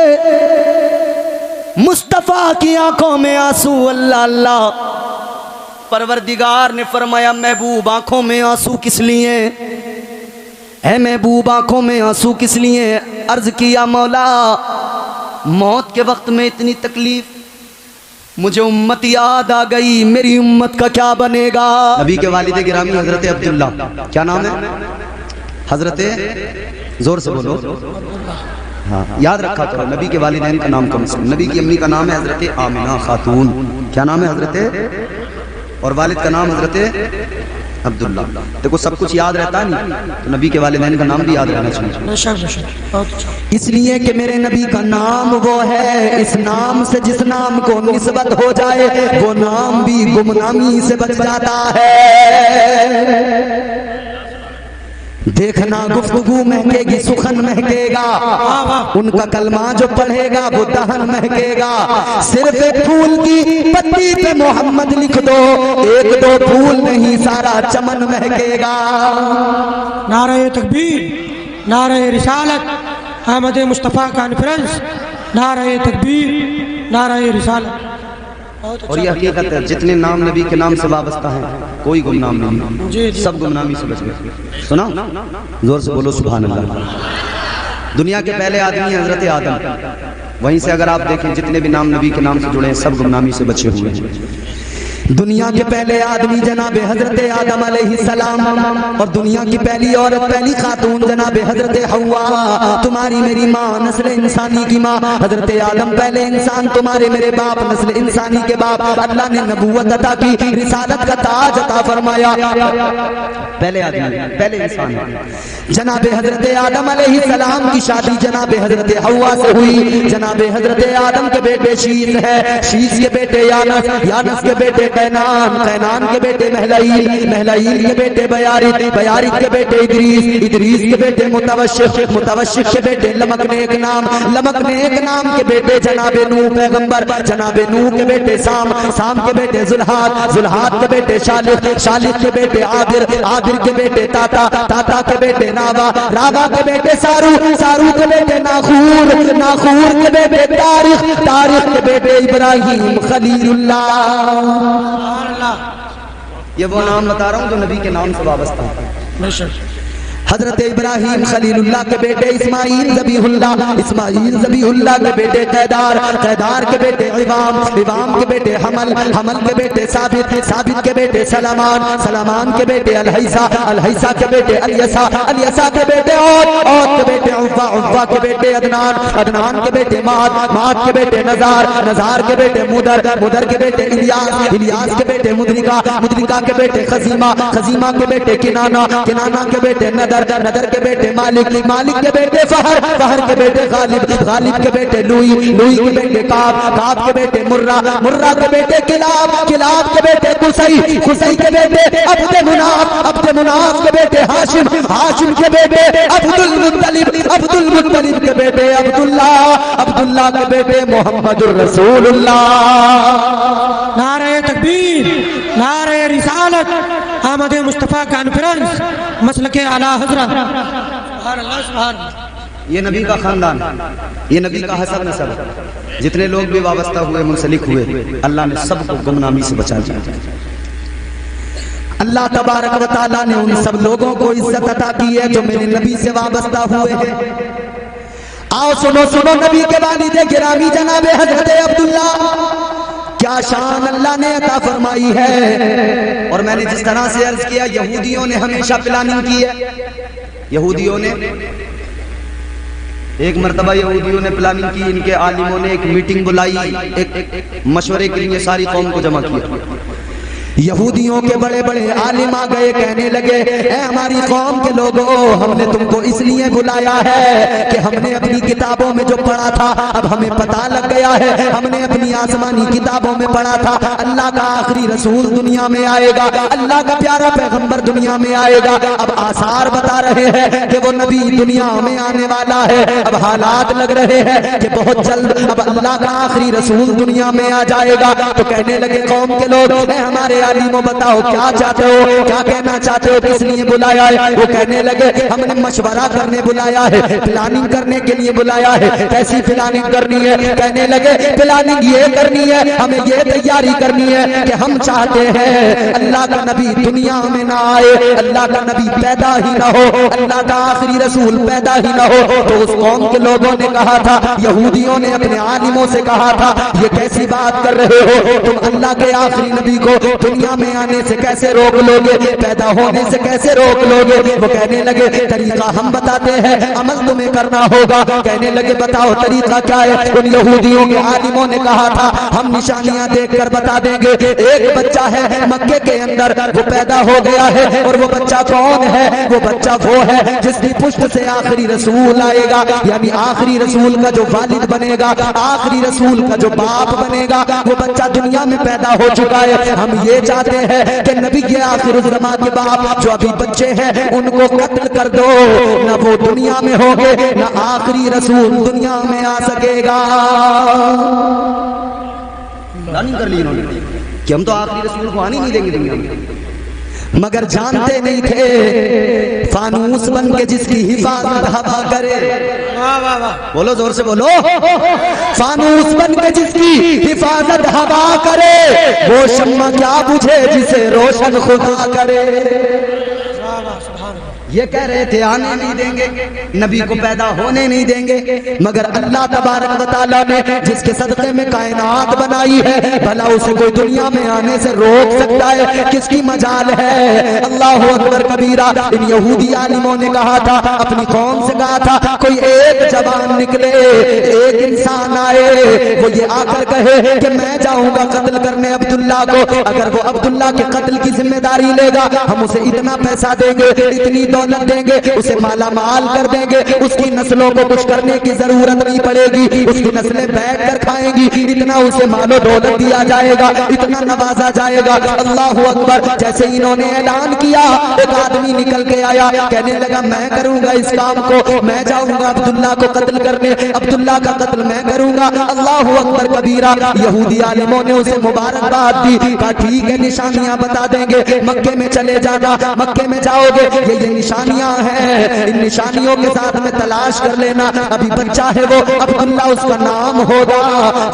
मुस्तफ़ा की आंखों में आंसू। अल्लाह अल्लाह। परवरदिगार ने फरमाया, महबूब आंखों में आंसू किस लिए है? महबूब आंखों में आंसू किस लिए? अर्ज किया, मौला मौत के वक्त में इतनी तकलीफ, मुझे उम्मत याद आ गई, मेरी उम्मत का क्या बनेगा। नबी के वालिद गिरामी हजरत अब्दुल्ला, क्या नाम है? हजरत, जोर से बोलो, हाँ याद रखा करो, नबी के वालिदैन का नाम कम से कम। नबी की अम्मी का नाम है हजरत आमिना खातून, क्या नाम है? हजरत, और वालिद का नाम हजरत अब्दुल्ला। देखो सब कुछ याद रहता है नहीं, तो नबी के वालिदैन का नाम भी याद रहना चाहिए। इसलिए कि मेरे नबी का नाम वो है, इस नाम से जिस नाम को निस्बत हो जाए वो नाम भी गुमनामी से बच जाता है। देखना गुफ्तगू महकेगी, सुखन महकेगा, उनका कलमा जो पढ़ेगा वो दहन महकेगा। सिर्फ एक फूल की पत्ती पे मोहम्मद लिख दो, एक दो फूल नहीं सारा चमन महकेगा। नारे तकबीर, नारे रिसालत, अहमद मुस्तफ़ा कॉन्फ्रेंस, नारे तकबीर, नारे रिसालत। और ये हकीकत है, जितने नाम नबी के नाम से वाबस्ता हैं कोई गुमनाम नहीं, सब गुमनामी से बच गए। सुना, जोर से बोलो सुभान अल्लाह। दुनिया के पहले आदमी हजरत आदम, वहीं से अगर आप देखें जितने भी नाम नबी के नाम से जुड़े हैं सब गुमनामी से बचे हुए हैं। दुनिया के पहले आदमी जनाबे हजरत आदम अलैहिस्सलाम और दुनिया की पहली औरत पहली खातून जनाबे हजरत हव्वा, तुम्हारी मेरी माँ नस्ल इंसानी की माँ हजरत आदम पहले इंसान, तुम्हारे मेरे बाप नस्ल इंसानी के बाप। अल्लाह ने नबूवत अता की, रिसालत का ताज अता फरमाया। पहले आदमी पहले इंसान जनाबे हजरत आदम अलैहिस्सलाम की शादी जनाबे हजरत हव्वा से हुई। जनाबे हजरत आदम के बेटे शीस है, शीस के बेटे यानस, यानस के बेटे कैनान, कैनान के बेटे महलईल, महलईल के बेटे बयारित, बयारित के बेटे इदरीस, इदरीस के बेटे मुतवश्शिक, मुतवश्शिक के बेटे लमक नेक नाम, लमक नेक नाम के बेटे जनाबे नूह पैगंबर, जनाबे नूह के बेटे साम, साम के बेटे जुल्हाद, जुल्हाद के बेटे शालिक, शालिक के बेटे आदिर, आदिर के बेटे ताता, ताता के बेटे रावा, रावा के बेटे सारू, सारू के बेटे नाखूर, नाखूर के बेटे तारिख, तारिख के बेटे इब्राहिम खलीलुल्लाह। ये वो नाम बता रहा हूँ जो नबी के नाम से वाबस्ता है। हजरत इब्राहिम खलीलुल्लाह के बेटे इस्माइल ज़बीहुल्लाह, इस्माइल ज़बीहुल्लाह के बेटे कैदार, कैदार के बेटे इवाम, इवाम के बेटे हमल, हमल के बेटे साबित, साबित के बेटे सलामान, सलामान के बेटे अलहैसा, अलहैसा के बेटे अलियसा, अलियसा के बेटे और के बेटे उव्वा, उव्वा के बेटे अदनान, अदनान के बेटे माद, माद के बेटे नजार, नजार के बेटे मुदर, मुदर के बेटे इलियास, इलियास के बेटे मुद्रिका, मुद्रिका के बेटे खजीमा, खजीमा के बेटे किनाना, किनाना के बेटे नदर, नदर के बेटे मालिक, मालिक के बेटे फहर, फहर के बेटे गालिब, गालिब के बेटे लुई, लुई के बेटे काब, काब के बेटे मुर्रा, मुर्रा के बेटे किलाब, किलाब के बेटे कुसई, कुसई के बेटे अब्दे मुनाफ, अब्दे मुनाफ के बेटे हाशिम, हाशिम के बेटे अब्दुल मुत्तलिब, अब्दुल मुत्तलिब के बेटे अब्दुल्ला, अब्दुल्ला के बेटे मोहम्मदुर रसूलुल्लाह। नारे तकबीर, नारे रिसालत, आमद मुस्तफ़ा कॉन्फ्रेंस, मसलके आला हजरत। ये नबी का खानदान, ये नबी का हसब नसब, जितने लोग भी वाबस्ता हुए मुंसलिक हुए, अल्लाह ने सबको गुमनामी से बचा दिया। अल्लाह तबारक व तआला ने उन सब लोगों को इज्जत अता की है जो मेरे नबी से वाबस्ता हुए हैं। आओ सुनो सुनो नबी के वालिद गिरामी जनाबे हजरत अब्दुल्ला, क्या शान अल्लाह ने अता फरमाई है। और मैंने जिस तरह से अर्ज किया, यहूदियों ने हमेशा प्लानिंग की है। यहूदियों ने एक मरतबा यहूदियों ने प्लानिंग की, इनके आलिमों ने एक मीटिंग बुलाई, एक मशवरे के लिए सारी कौम को जमा किया। यहूदियों के बड़े बड़े आलिम आ गए, कहने लगे ए हमारी कौम के लोगों, हमने तुमको इसलिए बुलाया है कि हमने अपनी किताबों में जो पढ़ा था अब हमें पता लग गया है। हमने अपनी आसमानी किताबों में पढ़ा था अल्लाह का आखिरी रसूल दुनिया में आएगा, अल्लाह का प्यारा पैगंबर दुनिया में आएगा। अब आसार बता रहे हैं कि वो नबी दुनिया में आने वाला है। अब हालात लग रहे हैं कि बहुत जल्द अब अल्लाह का आखिरी रसूल दुनिया में आ जाएगा। तो कहने लगे कौम के लोग, हमारे आलिमों बताओ क्या चाहते हो, क्या कहना चाहते हो, किस लिए बुलाया है। वो कहने लगे हमने मशवरा करने बुलाया है, प्लानिंग करने के लिए बुलाया है। कैसी प्लानिंग करनी है। कहने लगे प्लानिंग ये करनी है, हमें ये तैयारी करनी है कि हम चाहते हैं अल्लाह का नबी दुनिया में ना आए, अल्लाह का नबी पैदा ही ना हो, अल्लाह का आखिरी रसूल पैदा ही ना हो। तो उस कौम के लोगों ने कहा था, यहूदियों ने अपने आलिमों से कहा था ये कैसी बात कर रहे हो, तुम अल्लाह के आखिरी नबी को दुनिया में आने से कैसे रोक लोगे, पैदा होने से कैसे रोक लोगे। वो कहने लगे तरीका हम बताते हैं, अमल तुम्हें करना होगा। कहने लगे बताओ तरीका क्या है। उन यहूदियों के आलिमों ने कहा था हम निशानियां देखकर बता देंगे। एक बच्चा है मक्के के अंदर, वो पैदा हो गया है और वो बच्चा कौन है, वो बच्चा वो है जिसकी पुष्ट से आखिरी रसूल आएगा, यानी आखिरी रसूल का जो वालिद बनेगा, आखिरी रसूल का जो बाप बनेगा, वो बच्चा दुनिया में पैदा हो चुका है। हम ये चाहते हैं कि नबी के आखिर ज़मां के बाप जो अभी बच्चे हैं उनको कत्ल कर दो, ना वो दुनिया में होंगे ना आखिरी रसूल दुनिया में आ सकेगा। प्लानिंग कर ली इन्होंने कि हम तो आखिरी रसूल को आने नहीं देंगे दुनिया में। मगर जानते नहीं थे फानूस बन के जिसकी हिफाजत हवा करे, बोलो जोर से बोलो, फानूस बन के जिसकी हिफाजत हवा करे, वो शम्मा क्या बुझे जिसे रोशन खुदा करे। ये कह रहे थे आने नहीं देंगे, नबी को पैदा होने नहीं देंगे, मगर अल्लाह तबारक व तआला ने जिसके सदक़े में कायनात बनाई है, भला उसे कोई दुनिया में आने से रोक सकता है? किसकी मजाल है? अल्लाह अकबर कबीरा। इन यहूदी आलिमों ने कहा था, अपनी कौम से कहा था, कोई एक जबान निकले, एक इंसान आए, वो ये आकर कहे कि मैं जाऊंगा कत्ल करने अब्दुल्ला को, अगर वो अब्दुल्ला के कत्ल की जिम्मेदारी लेगा, हम उसे इतना पैसा देंगे, इतनी दौलत देंगे, उसे माला माल कर देंगे, उसकी नस्लों को कुछ करने की जरूरत नहीं पड़ेगी, उसकी नस्लें बैठ कर खाएंगी, इतना उसे मालो दौलत दिया जाएगा, इतना नवाजा जाएगा। अल्लाह अकबर। जैसे इन्होंने ऐलान किया, एक आदमी निकल के आया, कहने लगा मैं करूंगा इस काम को, मैं जाऊंगा अब्दुल्ला को कत्ल करने, अब्दुल्ला का कत्ल मैं करूंगा। अल्लाह अकबर कबीरा। यहूदी आलिमों ने उसे मुबारकबाद दी, कहा ठीक है निशानियां बता देंगे, मक्के में चले जाना, मक्के में जाओगे, ये निशानियां हैं, इन निशानियों के साथ में तलाश कर लेना, अभी बच्चा है वो अब्दुल्ला उसका नाम होगा,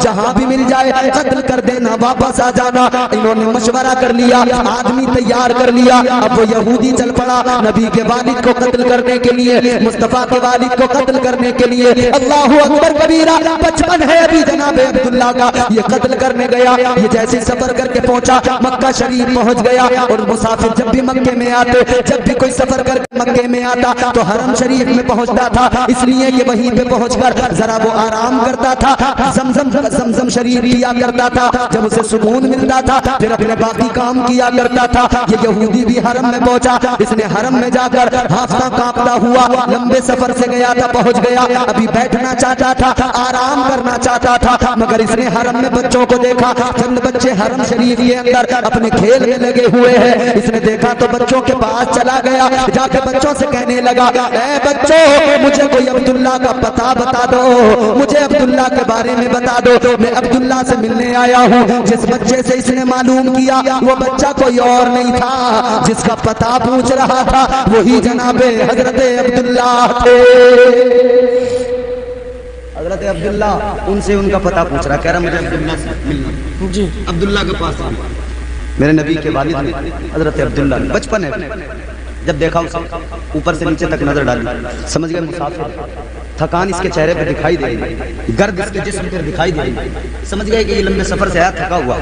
जहां भी मिल जाए कत्ल कर देना, वापस आ जाना। इन्होंने मशवरा कर लिया, आदमी तैयार कर लिया। अब वो यहूदी चल पड़ा नबी के वालिद को कत्ल करने के लिए, मुस्तफा के वालिद को कत्ल करने के लिए। अल्लाह अकबर कबीरा। 55 है अभी जनाब अब्दुल्ला का, ये कत्ल करने गया। ये जैसे सफर करके पहुंचा, मक्का शरीफ पहुंच गया। और मुसाफिर जब भी मक्के में आते, जब भी कोई सफर करके मक्के में आता तो हरम शरीफ में पहुंचता था, इसलिए कि वहीं पे पहुंचकर जरा वो आराम करता था, जमजम शरीफ लिया करता था, जब उसे सुकून मिलता था फिर अपने बाकी काम किया करता था। ये यहूदी भी हरम में पहुंचा, इसने हरम में जाकर हाफता कांपता हुआ लंबे सफर से गया था, पहुंच गया, अभी बैठना चाहता था, आराम करना चाहता था, मगर इसने हरम में बच्चों को देखा, चंद बच्चे हरम शरीफ के अंदर अपने खेल में लगे हुए हैं। इसने देखा तो बच्चों के पास चला गया, जाके बच्चों से कहने लगा, ऐ बच्चों मुझे कोई अब्दुल्ला का पता बता दो, मुझे अब्दुल्ला के बारे में बता दो, मैं अब्दुल्ला से मिलने आया हूँ। जिस बच्चे से इसने मालूम किया वो बच्चा कोई और नहीं था, जिसका पता पूछ रहा था वही जनाबे हजरत अब्दुल्ला थे। हजरत अब्दुल्ला उनसे उनका पता पूछ रहा, कह रहा मुझे अब्दुल्ला से मिलना जी, अब्दुल्ला के पास मेरे नबी के वालिद ने हजरत अब्दुल्ला ने बचपन है जब देखा उसे ऊपर से नीचे तक नजर डाली, समझ गए मुसाफिर, थकान इसके चेहरे पे दिखाई दे रही, गर्द इसके जिस्म पर दिखाई दे रही, समझ गए कि ये लंबे सफर से आया, थका हुआ।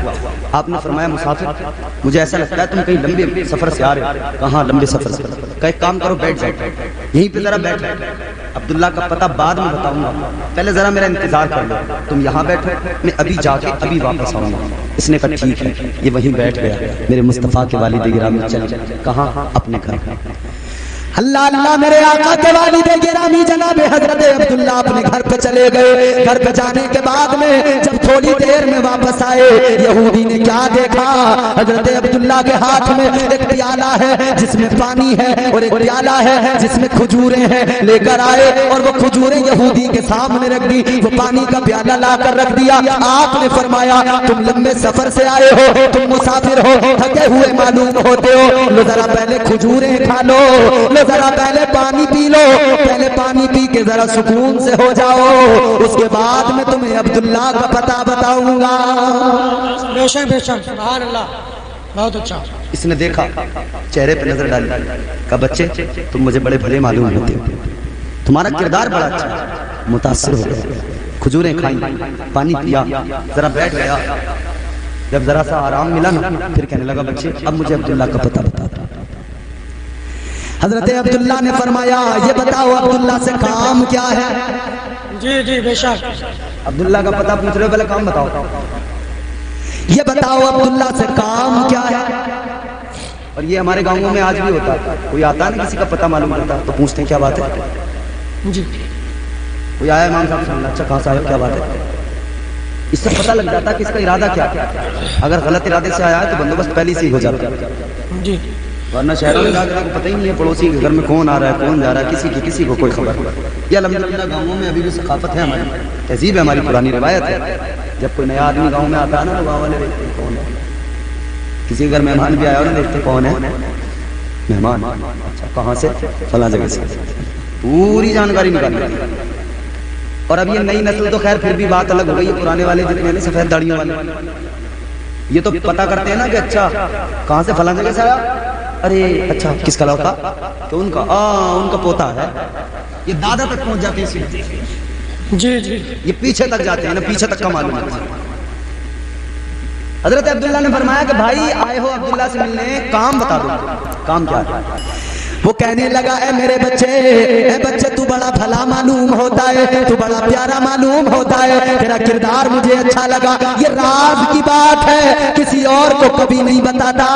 आपने फरमाया मुसाफिर मुझे ऐसा लगता है तुम कहीं लंबे सफर से आ रहे हो। कहाँ लंबे सफर से? कहीं काम करो, बैठ जाओ यहीं पे जरा बैठ, अब्दुल्ला का पता बाद में बताऊंगा, पहले जरा मेरा इंतजार कर लो, तुम यहाँ बैठो, मैं अभी जाके अभी वापस आऊंगा। इसने कहा ठीक है, ये वहीं बैठ गया। मेरे मुस्तफा के वालिद गिरामी चले, कहाँ? अपने घर। अल्लाह अल्लाह मेरे आका के वालिद गिरामी जनाब हजरत अब्दुल्ला अपने घर पे चले गए। घर पे जाने के बाद में जब थोड़ी देर में वापस आए, यहूदी ने क्या देखा, हजरत अब्दुल्ला के हाथ में एक प्याला है जिसमें पानी है और एक प्याला है जिसमें खजूरें हैं। लेकर आए और वो खजूरें यहूदी के सामने रख दी, वो पानी का प्याला लाकर रख दिया। आपने फरमाया तुम लंबे सफर से आए हो, तुम मुसाफिर हो, थके हुए मालूम होते हो, लो जरा पहले खजूरें खा लो, जरा पहले पानी पी लो, पहले पानी पी के जरा सुकून से हो जाओ, उसके बाद में तुम्हें अब्दुल्ला का पता बताऊंगा। बेशक बेशक, सुभान अल्लाह, बहुत अच्छा। इसने देखा, चेहरे पे नजर डाली, कहा बच्चे तुम मुझे बड़े भले मालूम होते हो, तुम्हारा किरदार बड़ा अच्छा। मुतासिर हो गया, खजूरें खाई, पानी पिया, जरा बैठ गया। जब जरा सा आराम मिला ना, फिर कहने लगा बच्चे अब मुझे अब्दुल्ला का पता बता। हजरत अब्दुल्ला ने फरमाया ये बताओ अब्दुल्ला से काम क्या है? जी जी बेशक। अब्दुल्ला का पता पूछ रहे हो, पहले काम बताओ। ये बताओ अब्दुल्ला से काम क्या है? और ये हमारे गांवों में आज भी होता है, कोई आता नहीं किसी का पता मालूम करता तो पूछते हैं क्या बात है जी। कोई आया इमाम साहब, अच्छा कहाँ से आया, क्या बात है? इससे पता लग जाता कि इसका इरादा क्या है। अगर गलत इरादे से आया है तो बंदोबस्त पहले से ही हो जाता है जी, वरना शहरों में जाकर पता ही नहीं है पड़ोसी के घर में कौन आ रहा है कौन जा रहा है, किसी को कोई खबर नहीं। ये अल्हम्दुलिल्लाह गाँवों में अभी भी सकाफत है, हमारी तहजीब है, हमारी पुरानी रिवायत है। जब कोई नया आदमी गाँव में आता है ना तो गाँव वाले देखते हैं कौन है, किसी घर मेहमान भी आया हो ना देखते कौन है मेहमान, अच्छा कहाँ से, फला जगह से, पूरी जानकारी निकाल लेती है। और अब ये नई नस्ल तो खैर फिर भी बात अलग हो गई है, पुराने वाले जितने हैं सफेद दाढ़ियों वाले ये तो पता करते हैं ना कि अच्छा कहाँ से फला जगह से आया, अरे अच्छा किसका लौटा? तो उनका उनका पोता है। ये दादा तक पहुंच जाते हैं सीधे। जी जी ये पीछे तक जाते हैं ना, पीछे तक का मालूम है। हजरत अब्दुल्ला ने फरमाया कि भाई आए हो अब्दुल्ला से मिलने, काम बता दो, काम क्या है? वो कहने लगा ए मेरे बच्चे, ए बच्चे तू बड़ा भला मालूम होता है, तू बड़ा प्यारा मालूम होता है, तेरा किरदार मुझे अच्छा लगा। ये राज की बात है, किसी और को कभी नहीं बताता,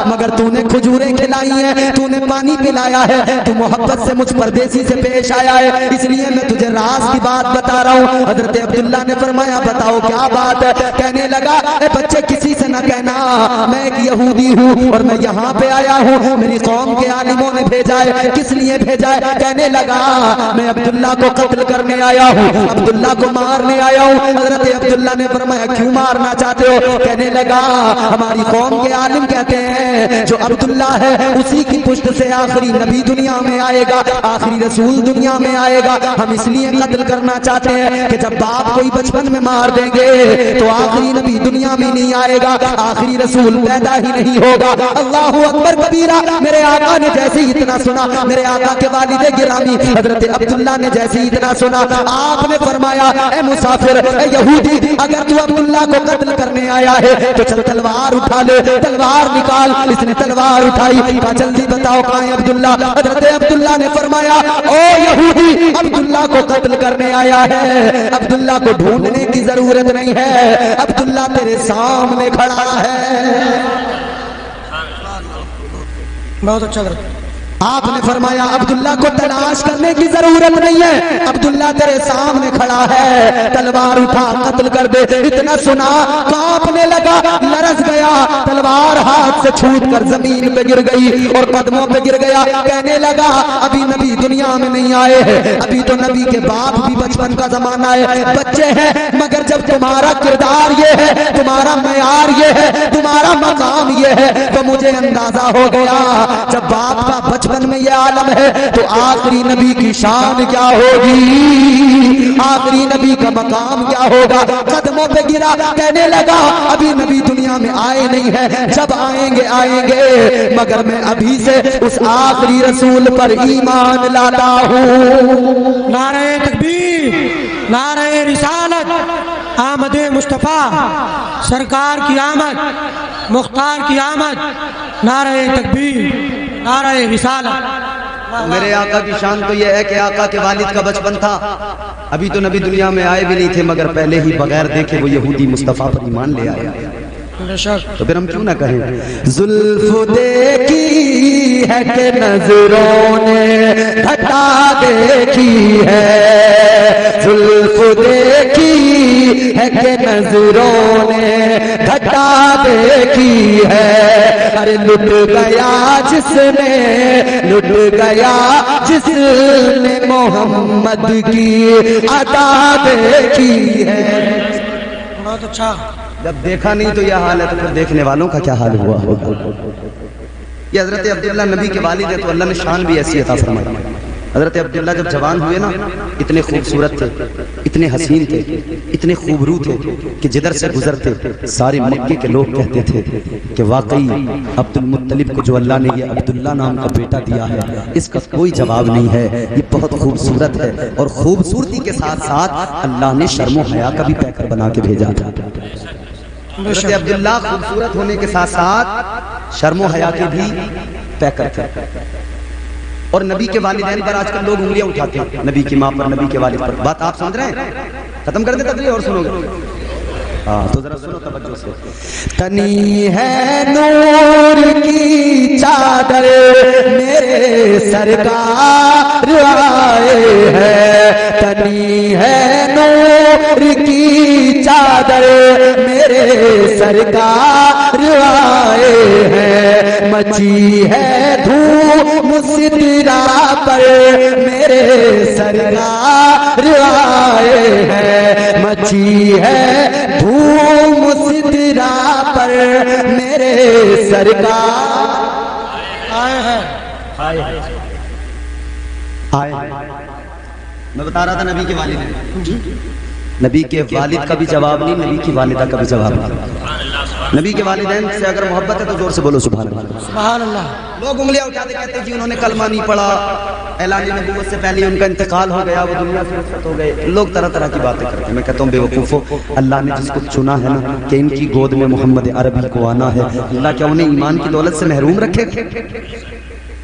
मगर तूने खजूरें खिलाई हैं, तूने पानी पिलाया है, तू मोहब्बत से मुझ परदेसी से पेश आया है, इसलिए मैं तुझे राज की बात बता रहा हूँ। हजरत अब्दुल्ला ने फरमाया बताओ क्या बात है? कहने लगा ए बच्चे किसी से न कहना मैं एक यहूदी हूँ और मैं यहाँ पे आया हूँ, मेरी कौम के आलिमों ने भेजा है। किस लिए भेजा है? कहने लगा मैं अब्दुल्ला को कत्ल करने आया हूँ, अब्दुल्ला को मारने आया हूँ। हजरत अब्दुल्ला ने फरमाया क्यों मारना चाहते हो? कहने लगा हमारी कौम के आलिम कहते हैं जो अब्दुल्ला है उसी की पुष्ट से आखिरी नबी दुनिया में आएगा, आखिरी रसूल दुनिया में आएगा। हम इसलिए कत्ल करना चाहते हैं कि जब बाप कोई बचपन में मार देंगे तो आखिरी नबी दुनिया में नहीं आएगा, आखिरी रसूल पैदा ही नहीं होगा। अल्लाहु अकबर कबीरा। मेरे आका ने जैसे ही इतना सुना, मेरे आका के वालिद गिरामी हजरत अब्दुल्ला ने जैसे ही इतना सुना, आपने फरमाया ए मुसाफिर, ए यहूदी, अगर तू अब्दुल्ला को कत्ल करने आया है तो चल तलवार उठा ले, तलवार निकाल। इसने तलवार उठाई, कहा जल्दी बताओ कहाँ है अब्दुल्ला? हजरत अब्दुल्ला ने फरमाया ओ यहूदी, अब्दुल्ला को कत्ल करने आया है, अब्दुल्ला को ढूंढने की जरूरत नहीं है, अब्दुल्ला तेरे सामने खड़ा है। बहुत अच्छा लगा। आपने फरमाया अब्दुल्ला को तलाश करने की जरूरत नहीं है, अब्दुल्ला तेरे सामने खड़ा है, तलवार उठा कत्ल कर दे। इतना सुना कांपने लगा, लरस गया, तलवार हाथ से छूट कर जमीन पे गिर गई और कदमों पे गिर गया। कहने लगा अभी नबी दुनिया में नहीं आए हैं, अभी तो नबी के बाप भी बचपन का जमाना है, बच्चे हैं, मगर जब तुम्हारा किरदार ये है, तुम्हारा मयार ये है, तुम्हारा मकाम ये है, तो मुझे अंदाजा हो गया जब बाप का बचपन में ये आलम है तो आखिरी नबी की शान क्या होगी, आखिरी नबी का मकाम क्या होगा। कदमों पे गिरा, कहने लगा अभी नबी दुनिया में आए नहीं है, जब आएंगे आएंगे, मगर मैं अभी से उस आखिरी रसूल पर ईमान लाता हूँ। नारे तकबीर, नारे रिसालत, आमद मुस्तफ़ा, सरकार की आमद, मुख्तार की आमद, नारे तकबीर, नारे रिसालत। मेरे आका की शान तो यह है कि आका के वालिद का बचपन था, अभी तो नबी दुनिया में आए भी नहीं थे, मगर पहले ही बगैर देखे वो यहूदी मुस्तफा पर ईमान ले आया। तो फिर हम क्यों ना कहें जुल्फ देखी है कि नजरों ने घटा देखी है, जुल्फ देखी है कि नजरों ने घटा देखी है। अरे लुट गया जिसने, लुट गया जिसने मोहम्मद की अदा देखी है। बहुत अच्छा। जब देखा नहीं तो यह हाल है, तो फिर देखने वालों का क्या हाल हुआ होगा। ये हजरत अब्दुल्ला नबी के वालिद है, तो अल्लाह ने शान भी ऐसी अता फरमाई। हजरत अब्दुल्ला जब जवान हुए ना, इतने खूबसूरत थे, इतने हसीन थे, इतने खूबरू थे कि जिधर से गुजरते सारे मक्के के लोग कहते थे कि वाकई अब्दुल मुत्तलिब को जो अल्लाह ने ये अब्दुल्ला नाम का बेटा दिया है, इसका कोई जवाब नहीं है, ये बहुत खूबसूरत है। और खूबसूरती के साथ साथ अल्लाह ने शर्मो हया का भी पैकर बना के भेजा था। हजरत अब्दुल्ला खूबसूरत होने के साथ साथ शर्मो हया के भी पैकर थे। और नबी के वालिदैन पर आजकल लोग उंगलियां उठाते हैं, नबी की माँ पर, नबी के वालिद पर। बात आप समझ रहे हैं? खत्म कर दे तकरीर और सुनोगे? हाँ तो जरा सुनो तवज्जो से। तनी है नूर की चादर मेरे सरकार आए हैं, तनी है नूर की चादर मेरे सरकार आए हैं। मची है धूम सिदरा पर मेरे सरकार आए हैं, मची है धूम सिदरा पर मेरे सरकार आए हैं। मैं बता रहा था नबी के वालिद, नबी के वालिद का भी जवाब नहीं, नबी की वालिदा का भी जवाब नहीं। नबी के वालिदैन से अगर मोहब्बत है तो जोर से बोलो सुभान अल्लाह। सुभान अल्लाह। लोग उंगलियां उठाते कहते हैं जी उन्होंने कलमा नहीं पढ़ा, ऐलान नबूवत से पहले उनका इंतकाल हो गया, वो दुनिया से रुखसत हो गए। लोग तरह तरह की बातें करते हैं। मैं कहता हूँ बेवकूफ़ो, अल्लाह ने जिसको चुना है ना कि इनकी गोद में मोहम्मद अरबी को आना है, अल्लाह क्या उन्हें ईमान की दौलत से महरूम रखे?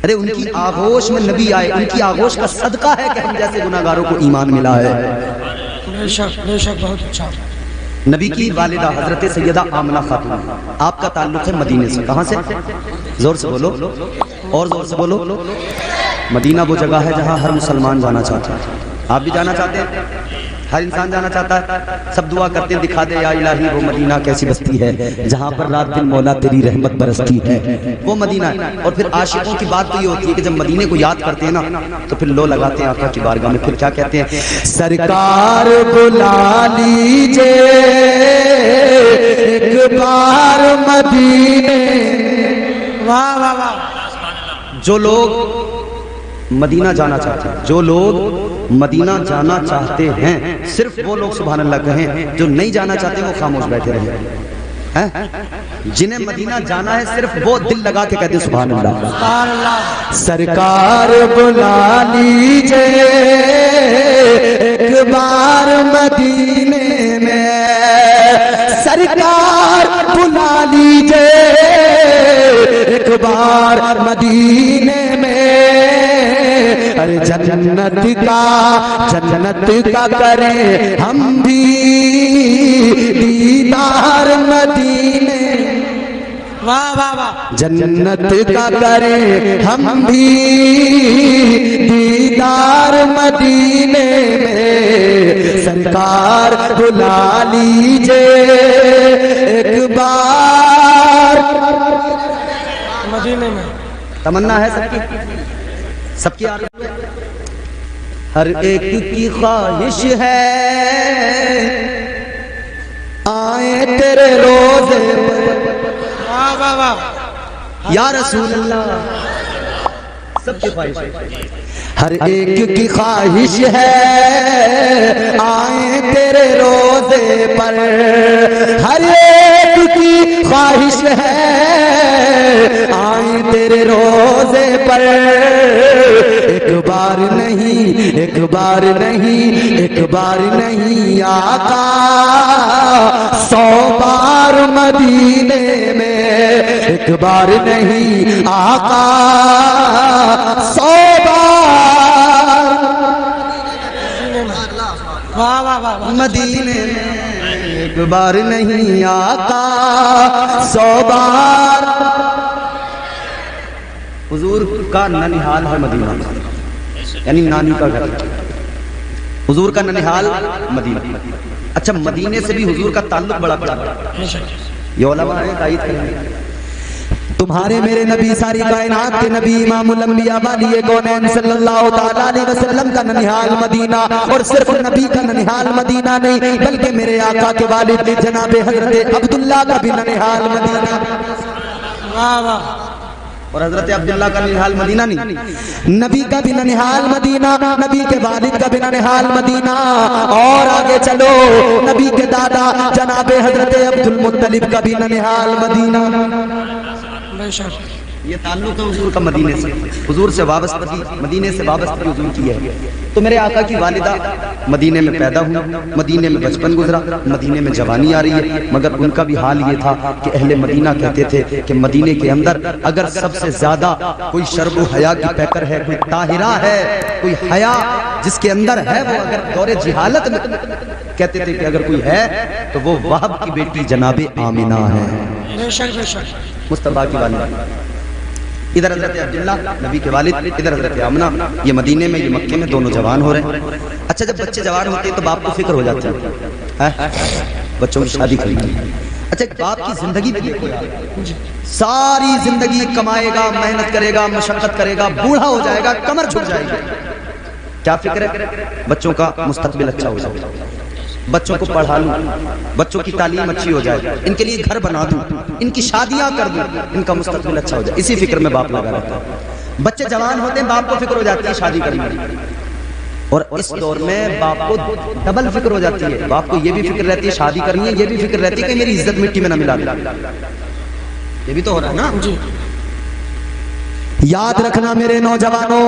अरे उनकी आगोश में नबी आए, उनकी आगोश का सदका है कि हम जैसे गुनाहगारों को ईमान मिला है। बेशक बहुत अच्छा। नबी की वालिदा हजरत सैयदा आमना खातून, आपका ताल्लुक है मदीने से। कहाँ से? जोर से बोलो और जोर से बोलो। मदीना वो जगह है जहाँ हर मुसलमान जाना चाहता है। आप भी जाना चाहते हैं? हर इंसान जाना चाहता है। सब दुआ करते हैं दिखा दे या इलाही वो मदीना कैसी बस्ती है जहाँ पर रात दिन मौला तेरी रहमत बरसती है, वो मदीना है। और फिर आशिकों की बात तो ये होती है कि जब मदीने को याद करते हैं ना तो फिर लो लगाते हैं आका की बारगाह में। फिर क्या कहते हैं? सरकार बुला लीजिए एक बार मदीने। वाह वाह वाह। जो लोग मदीना जाना चाहते हैं, जो लोग मदीना जाना चाहते हैं, सिर्फ वो लोग सुभान अल्लाह कहें। जो नहीं जाना चाहते वो खामोश बैठे रहे हैं। जिन्हें मदीना जाना है सिर्फ वो दिल लगा के कहते सुभान अल्लाह। सुभान अल्लाह। सरकार बुला लीजिए एक बार मदीने में, सरकार बुला लीजिए एक बार मदीने में। अरे जन्नत का करें हम भी दीदार मदीने। वाह वाह वाह। जन्नत का करें हम भी दीदार मदीने में। सरकार बुला लीजिए एक बार मदीने में। तमन्ना है सबकी, सबकी आरज़ू है, हर एक की ख्वाहिश है आए तेरे रोज़े पर। वाह वाह वाह। या रसूल अल्लाह, सबकी ख्वाहिश है। हर एक की ख्वाहिश है आए तेरे रोज़े पर। हर एक की ख्वाहिश है आए तेरे रोज़े पर। एक बार नहीं, एक बार नहीं, एक बार नहीं आका 100 बार मदीने में। एक बार नहीं आका 100 बार वाह वाह वाह। मदीने में। एक बार नहीं आका 100 बार। हुजूर का ननिहाल है मदीना, यानी नानी का घर। हुजूर का ननिहाल मदीना। अच्छा, मदीने से भी हुजूर का ताल्लुक बड़ा प्यारा। ये उलमा है तायीद करेंगे। तुम्हारे मेरे नबी सारी कायनात के नबी इमामुल अंबिया वाली कौनैन सल्लल्लाहु तआला अलैहि वसल्लम का ननिहाल मदीना। और सिर्फ नबी का ननिहाल मदीना नहीं बल्कि मेरे आका के वालिद जनाब हजरत अब्दुल्ला का भी ननिहाल मदीना। वाह वाह। और हजरत अब्दुल्ला का ननिहाल मदीना नहीं, नबी का भी ननिहाल मदीना, नबी के वालिद का भी ननिहाल मदीना। और आगे चलो, नबी के दादा जनाब हजरत अब्दुल मुत्तलिब का भी ननिहाल मदीना। ये ताल्लुक है हुजूर का मदीने से, हुजूर से वाबस्तगी, मदीने से वाबस्तगी हुजूर की है। तो मेरे आका की वालिदा मदीने में पैदा हुई, मदीने में बचपन गुजरा, मदीने में जवानी आ रही है। मगर उनका भी हाल ये था कि अहले मदीना कहते थे कि मदीने के अंदर अगर सबसे ज्यादा कोई शर्ब हया की पैकर है, कोई ताहिरा है, कोई हया जिसके अंदर है, वो अगर दौरे जिहालत में कहते थे कि अगर कोई है तो वो वहाब की बेटी जनाबे आमिना है, मुस्तफा की वालिदा। इधर हजरत अब्दुल्ला नबी के वालिद, इधर हजरत आमना। ये मदीने में, ये मक्के में, दोनों जवान हो रहे हैं। अच्छा, जब बच्चे जवान होते हैं तो बाप को फिक्र हो जाता है बच्चों की शादी करनी। अच्छा, बाप की जिंदगी भी सारी जिंदगी कमाएगा, मेहनत करेगा, मशक्कत करेगा, बूढ़ा हो जाएगा, कमर झुक जाएगी। क्या फिक्र है? बच्चों का मुस्तकबिल अच्छा हो जाए, बच्चों को पढ़ा लूं, बच्चों की तालीम अच्छी हो जाए, इनके लिए घर बना दूं, इनकी शादियां कर दूं, इनका मुस्तकबिल अच्छा हो जाए। इसी फिक्र में बाप लगा रहता है। बच्चे जवान होते हैं, बाप को फिक्र हो जाती है शादी करने की। और इस दौर में बाप को डबल फिक्र हो जाती है। बाप को ये भी फिक्र रहती है शादी करनी है, ये भी फिक्र रहती है कि मेरी इज्जत मिट्टी में ना मिला दे। ये भी तो हो रहा है ना जी। याद रखना मेरे नौजवानों,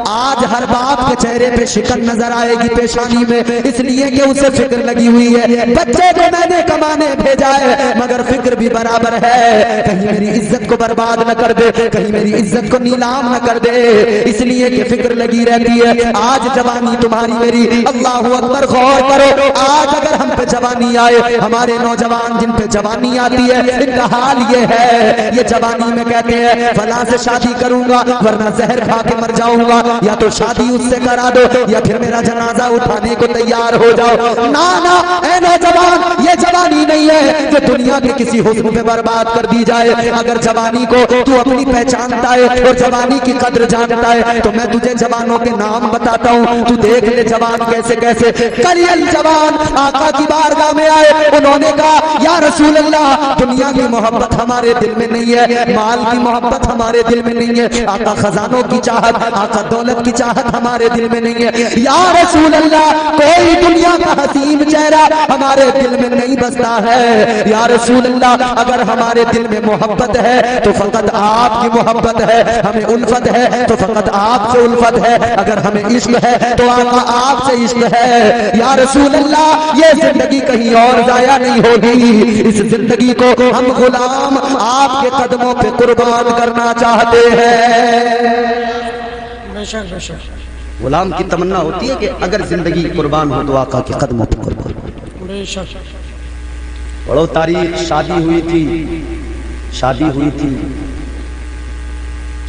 आज हर बाप के चेहरे पे शिकन नजर आएगी पेशानी में, इसलिए कि उसे फिक्र लगी हुई है। बच्चे को मैंने कमाने भेजा है मगर फिक्र भी बराबर है, कहीं मेरी इज्जत को बर्बाद न कर दे, कहीं मेरी इज्जत को नीलाम न कर दे, इसलिए कि फिक्र लगी रहती है। आज जवानी तुम्हारी मेरी, अल्लाह अकबर, गौर करो। आज अगर हम पे जवानी आए, हमारे नौजवान जिन पे जवानी आती है, इनका हाल ये है, ये जवानी में कहते हैं फलां से शादी करूंगा वरना जहर खा के मर जाऊंगा, या तो शादी उससे करा दो या फिर मेरा जनाजा उठाने को तैयार हो जाओ। ना ना ए नौजवान, ये जवानी नहीं है जो दुनिया के किसी हुस्न पे बर्बाद कर दी जाए। अगर जवानी को तू अपनी पहचानता है और जवानी की कद्र जानता है तो मैं तुझे जवानों के नाम बताता हूँ, तू देख ले जवान कैसे कैसे। कलियल जवान आका की बारगाह में आए, उन्होंने कहा या रसूल अल्लाह, दुनिया की मोहब्बत हमारे दिल में नहीं है, माल की मोहब्बत हमारे दिल में नहीं है, आका खजानों की चाहत, आका दौलत की चाहत हमारे दिल में नहीं है। या रसूल अल्लाह, कोई दुनिया का हसीन चेहरा हमारे दिल में नहीं बसता है। या रसूल अल्लाह, अगर हमारे दिल में मोहब्बत है तो फकत आपकी मोहब्बत है, हमें उल्फत है तो फकत आपसे उल्फत है, अगर हमें इश्क है तो आका आपसे इश्क है। या रसूल अल्लाह, ये जिंदगी कहीं और जाया नहीं होगी, इस जिंदगी को हम गुलाम आपके कदमों पे कुर्बान करना चाहते हैं। बेशक बेशक। गुलाम की तमन्ना होती है कि अगर जिंदगी कुर्बान हो तो आका के कदमों पर कुर्बान। बेशक। बड़ो तारीख, शादी हुई थी, शादी हुई थी,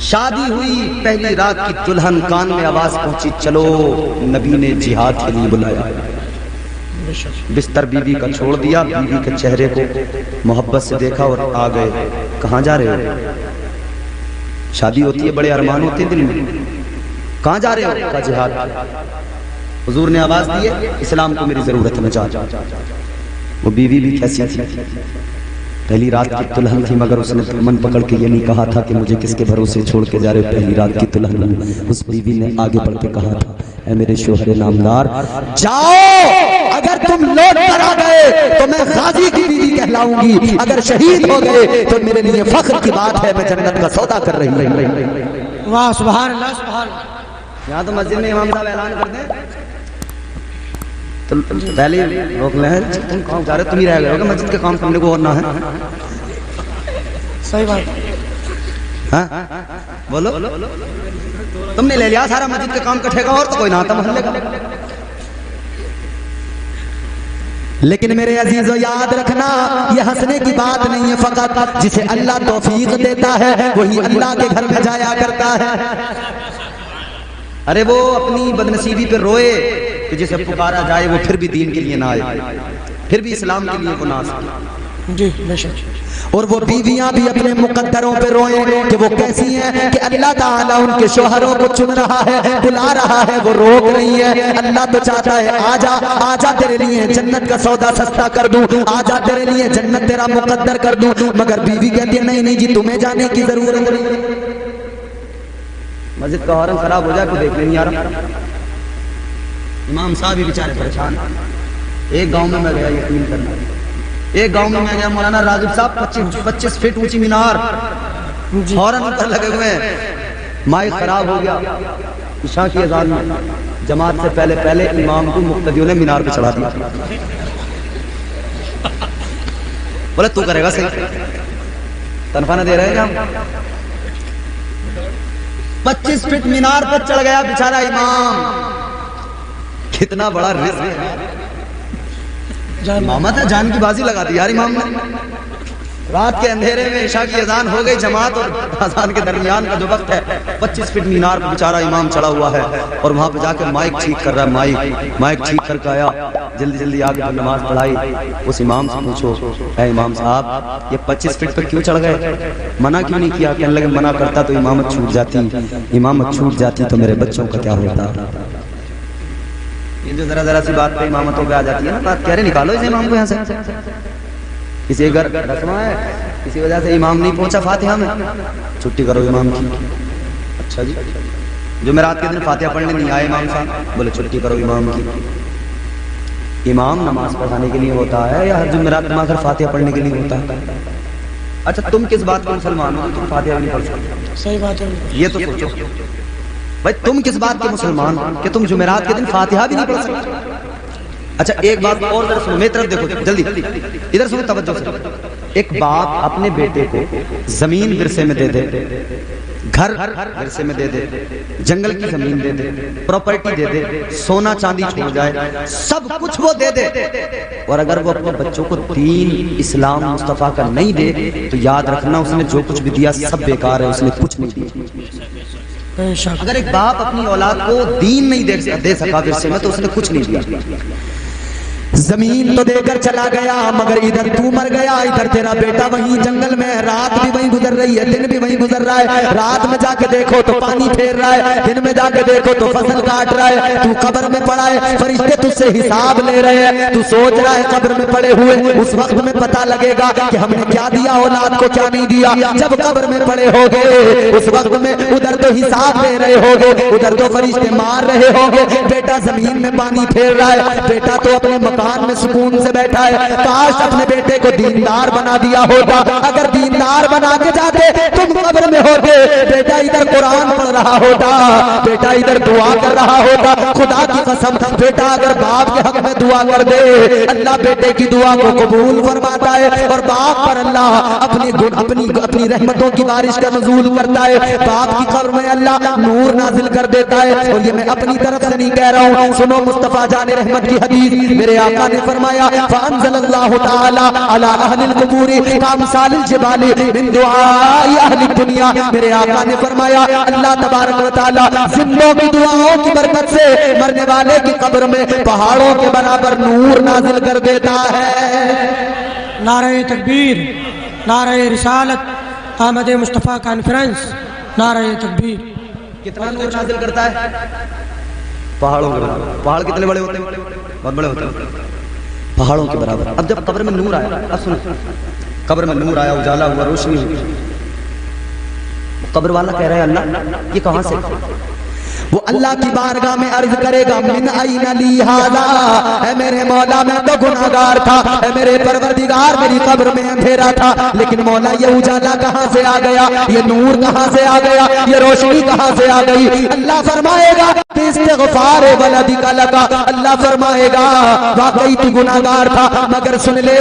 शादी हुई, पहली रात की दुल्हन, कान में आवाज पहुंची, चलो नबी ने जिहाद के लिए बुलाया। बिस्तर बीवी का छोड़ दिया, बीवी के चेहरे को मोहब्बत से देखा और आ गए। कहाँ जा रहे हो? शादी होती है, बड़े अरमान होते हैं दिल में। कहाँ जा रहे हो? का जिहाद। हुजूर ने आवाज दी है, इस्लाम को मेरी जरूरत है, मैं जा। वो बीवी भी कैसी थी, पहली रात की दुल्हन थी, मगर उसने मन पकड़ के ये नहीं कहा था कि मुझे किसके भरोसे छोड़ के जा रहे हो, पहली रात की दुल्हन। उस बीवी ने आगे बढ़ के कहा था, ऐ मेरे शोहरे नामदार, जाओ, अगर तुम लौट कर आ गए तो मैं गाजी की बीवी कहलाऊंगी, अगर शहीद हो गए तो मेरे लिए फख्र की बात है, मैं जन्नत का सौदा कर रही हूं। वाह, सुभान अल्लाह, सुभान अल्लाह। यहाँ तो मस्जिद में इमाम साहब ऐलान कर दें तो पहले रोक ले, तुम काम जा रहे हो, तुम ही रह गए हो, मस्जिद के काम करने को और ना है। सही बात। हाँ बोलो, तुमने ले लिया सारा मस्जिद का काम का ठेका और तो कोई ना था मोहल्ले का। लेकिन मेरे अजीजों, याद रखना, ये हंसने की बात नहीं है, फकत जिसे अल्लाह तौफीक देता है वही अल्लाह के घर में जाया करता है। अरे वो अपनी बदनसीबी पे रोए कि जिसे पुकारा जाए वो फिर भी दीन के लिए ना आए, फिर भी इस्लाम के लिए वो ना आ सके। जी बेशक। और वो बीवियां भी अपने मुकद्दरों पे रोए कि वो कैसी हैं कि अल्लाह ताला उनके शोहरों को चुन रहा है, बुला रहा है, वो रोक रही है। अल्लाह तो चाहता है आजा आजा, तेरे लिए जन्नत का सौदा सस्ता कर दूं, आजा तेरे लिए जन्नत तेरा मुकद्दर कर दूं, मगर बीवी कहती है नहीं नहीं जी, तुम्हें जाने की जरूरत नहीं। मस्जिद का हॉर्न खराब हो जाए तो देखने नहीं आ रहा। इमाम साहब भी बेचारे परेशान। एक गांव में मैं गया, यकीन करना, एक गांव में मैं गया, मौलाना रागिब साहब 25 फीट ऊंची मीनार, हॉर्न ऊपर लगे हुए हैं, माइक खराब हो गया। ईशा की अजान में जमात से पहले पहले इमाम को मुक्तदियों ने मीनार पे चढ़ा दिया। बोले तू करेगा सही, तनख्वाह न दे रहे हैं। 25 फीट मीनार पर चढ़ गया बेचारा इमाम। कितना बड़ा रिस्क है, इमामत है, जान की बाजी लगा दी यार इमाम ने। रात के अंधेरे में ईशा की अजान हो गई, जमात और अजान के दरमियान का जो वक्त है, 25 फीट मीनार पर बेचारा इमाम चढ़ा हुआ है और वहां पे जाके माइक ठीक कर रहा है। माइक ठीक करके आया, जल्दी जल्दी आके नमाज पढ़ाई। उस इमाम से पूछो, ऐ इमाम साहब, ये 25 फीट पर क्यों चढ़ गए, मना क्यों नहीं किया? कहने लगे मना करता तो इमामत छूट जाती, इमामत छूट जाती तो मेरे बच्चों का क्या होता। ये जो जरा जरा सी बात पे इमामतों पे आ जाती है ना बात, कह रहे निकालो इस इमाम को यहाँ से। किसी घर रस्मा है, किसी वजह से इमाम नहीं पहुंचा फातिहा में, छुट्टी करो इमाम की। अच्छा जी, जुमेरात के दिन फातिहा पढ़ने नहीं आए इमाम साहब, बोले छुट्टी करो इमाम की। इमाम नमाज पढ़ाने के लिए होता है या हर जुमेरात में आकर फातिहा पढ़ने के लिए होता है? अच्छा तुम किस बात के मुसलमान हो तुम फातिहा नहीं पढ़ सकते? सही बात है। ये तो सोचो भाई, तुम किस बात के मुसलमान हो कि तुम जुमेरात के दिन फातिहा भी नहीं पढ़ सकते? अच्छा एक बात और जरा सुनो, मेरी तरफ देखो जल्दी, इधर सुनो तवज्जो से। एक बाप अपने बेटे को जमीन विरसे में दे दे, घर विरसे में दे दे, जंगल की जमीन दे दे, प्रॉपर्टी दे दे, सोना चांदी छोड़ जाए, सब कुछ वो दे दे, और अगर वो अपने बच्चों को दीन इस्लाम मुस्तफा का नहीं दे तो याद रखना उसने जो कुछ भी दिया सब बेकार है, उसने कुछ नहीं दिया। अगर एक बाप अपनी औलाद को दीन नहीं दे सका विरसे में तो उसने कुछ नहीं दिया। जमीन तो देकर चला गया मगर इधर तू मर गया, इधर तेरा बेटा वहीं जंगल में है, रात भी वहीं गुजर रही है, दिन भी वहीं गुजर रहा है। रात में जाके देखो तो पानी फेर रहा है, दिन में जाके देखो तो फसल काट रहा है। तू कब्र में पड़ा है, फरिश्ते तुझसे हिसाब ले रहे हैं, तू सोच रहा है कब्र में पड़े हुए उस वक्त में पता लगेगा कि हमने क्या दिया औलाद को क्या नहीं दिया। जब कब्र में पड़े होगे उस वक्त में उधर तो हिसाब ले रहे होगे, उधर तो फरिश्ते मार रहे होगे। बेटा जमीन में पानी फेर रहा है, बेटा तो अपने मकान में सुकून से बैठा है। काश अपने बेटे को दीनदार बना दिया होता, अगर दीनदार बना के जाते तुम कब्र में होते, बेटा इधर कुरान पढ़ रहा होता, बेटा इधर दुआ कर रहा होता। खुदा की कसम बेटा अगर बाप के हक में दुआ कर दे अल्लाह बेटे की दुआ को कबूल फरमाता है, और बाप पर अल्लाह अपनी रहमतों की बारिश का नज़ूल करता है। बाप की कब्र में अल्लाह नूर नाजिल कर देता है। और ये मैं अपनी तरफ से नहीं कह रहा हूँ, सुनो मुस्तफा जाने रहमत की हदीस, मेरे आका ने फरमाया फअंज़लल्लाहु तआला अला अहलिल कुबूरी कामसालिल जिबाली मिन दुआई अहलिद दुनिया। मेरे आका ने फरमाया अल्लाह तबारक व तआला जिंदों की दुआओं की बरकत से मरने वाले की कब्र में पहाड़ों के बराबर नूर नाजिल कर देता है। नारे तकबीर, नारे रिसालत, अहमद मुस्तफ़ा कॉन्फ्रेंस, नारे तकबीर। कितना नूर नाजिल करता है? पहाड़ों के बराबर। पहाड़ कितने बड़े होते हैं? बहुत बड़े होते हैं, पहाड़ों के बराबर। अब जब कब्र में नूर आया, अब सुनो, कब्र में नूर आया, उजाला हुआ, रोशनी हुई, कब्र वाला कह रहा है अल्लाह ये कहां से? वो अल्लाह की बारगाह में अर्ज करेगा मिन अयना ली हादा, ऐ मेरे मौला मैं तो गुनाहगार था, ऐ मेरे परवरदिगार मेरी कब्र में अंधेरा था, लेकिन मौला ये उजाला कहां से आ गया, ये नूर कहां से आ गया, ये रोशनी कहां से आ गई? अल्लाह फरमाएगा इस्तिग़फ़ार वलदिका लका, अल्लाह फरमाएगा वाकई तू गुनाहगार था, मगर सुन ले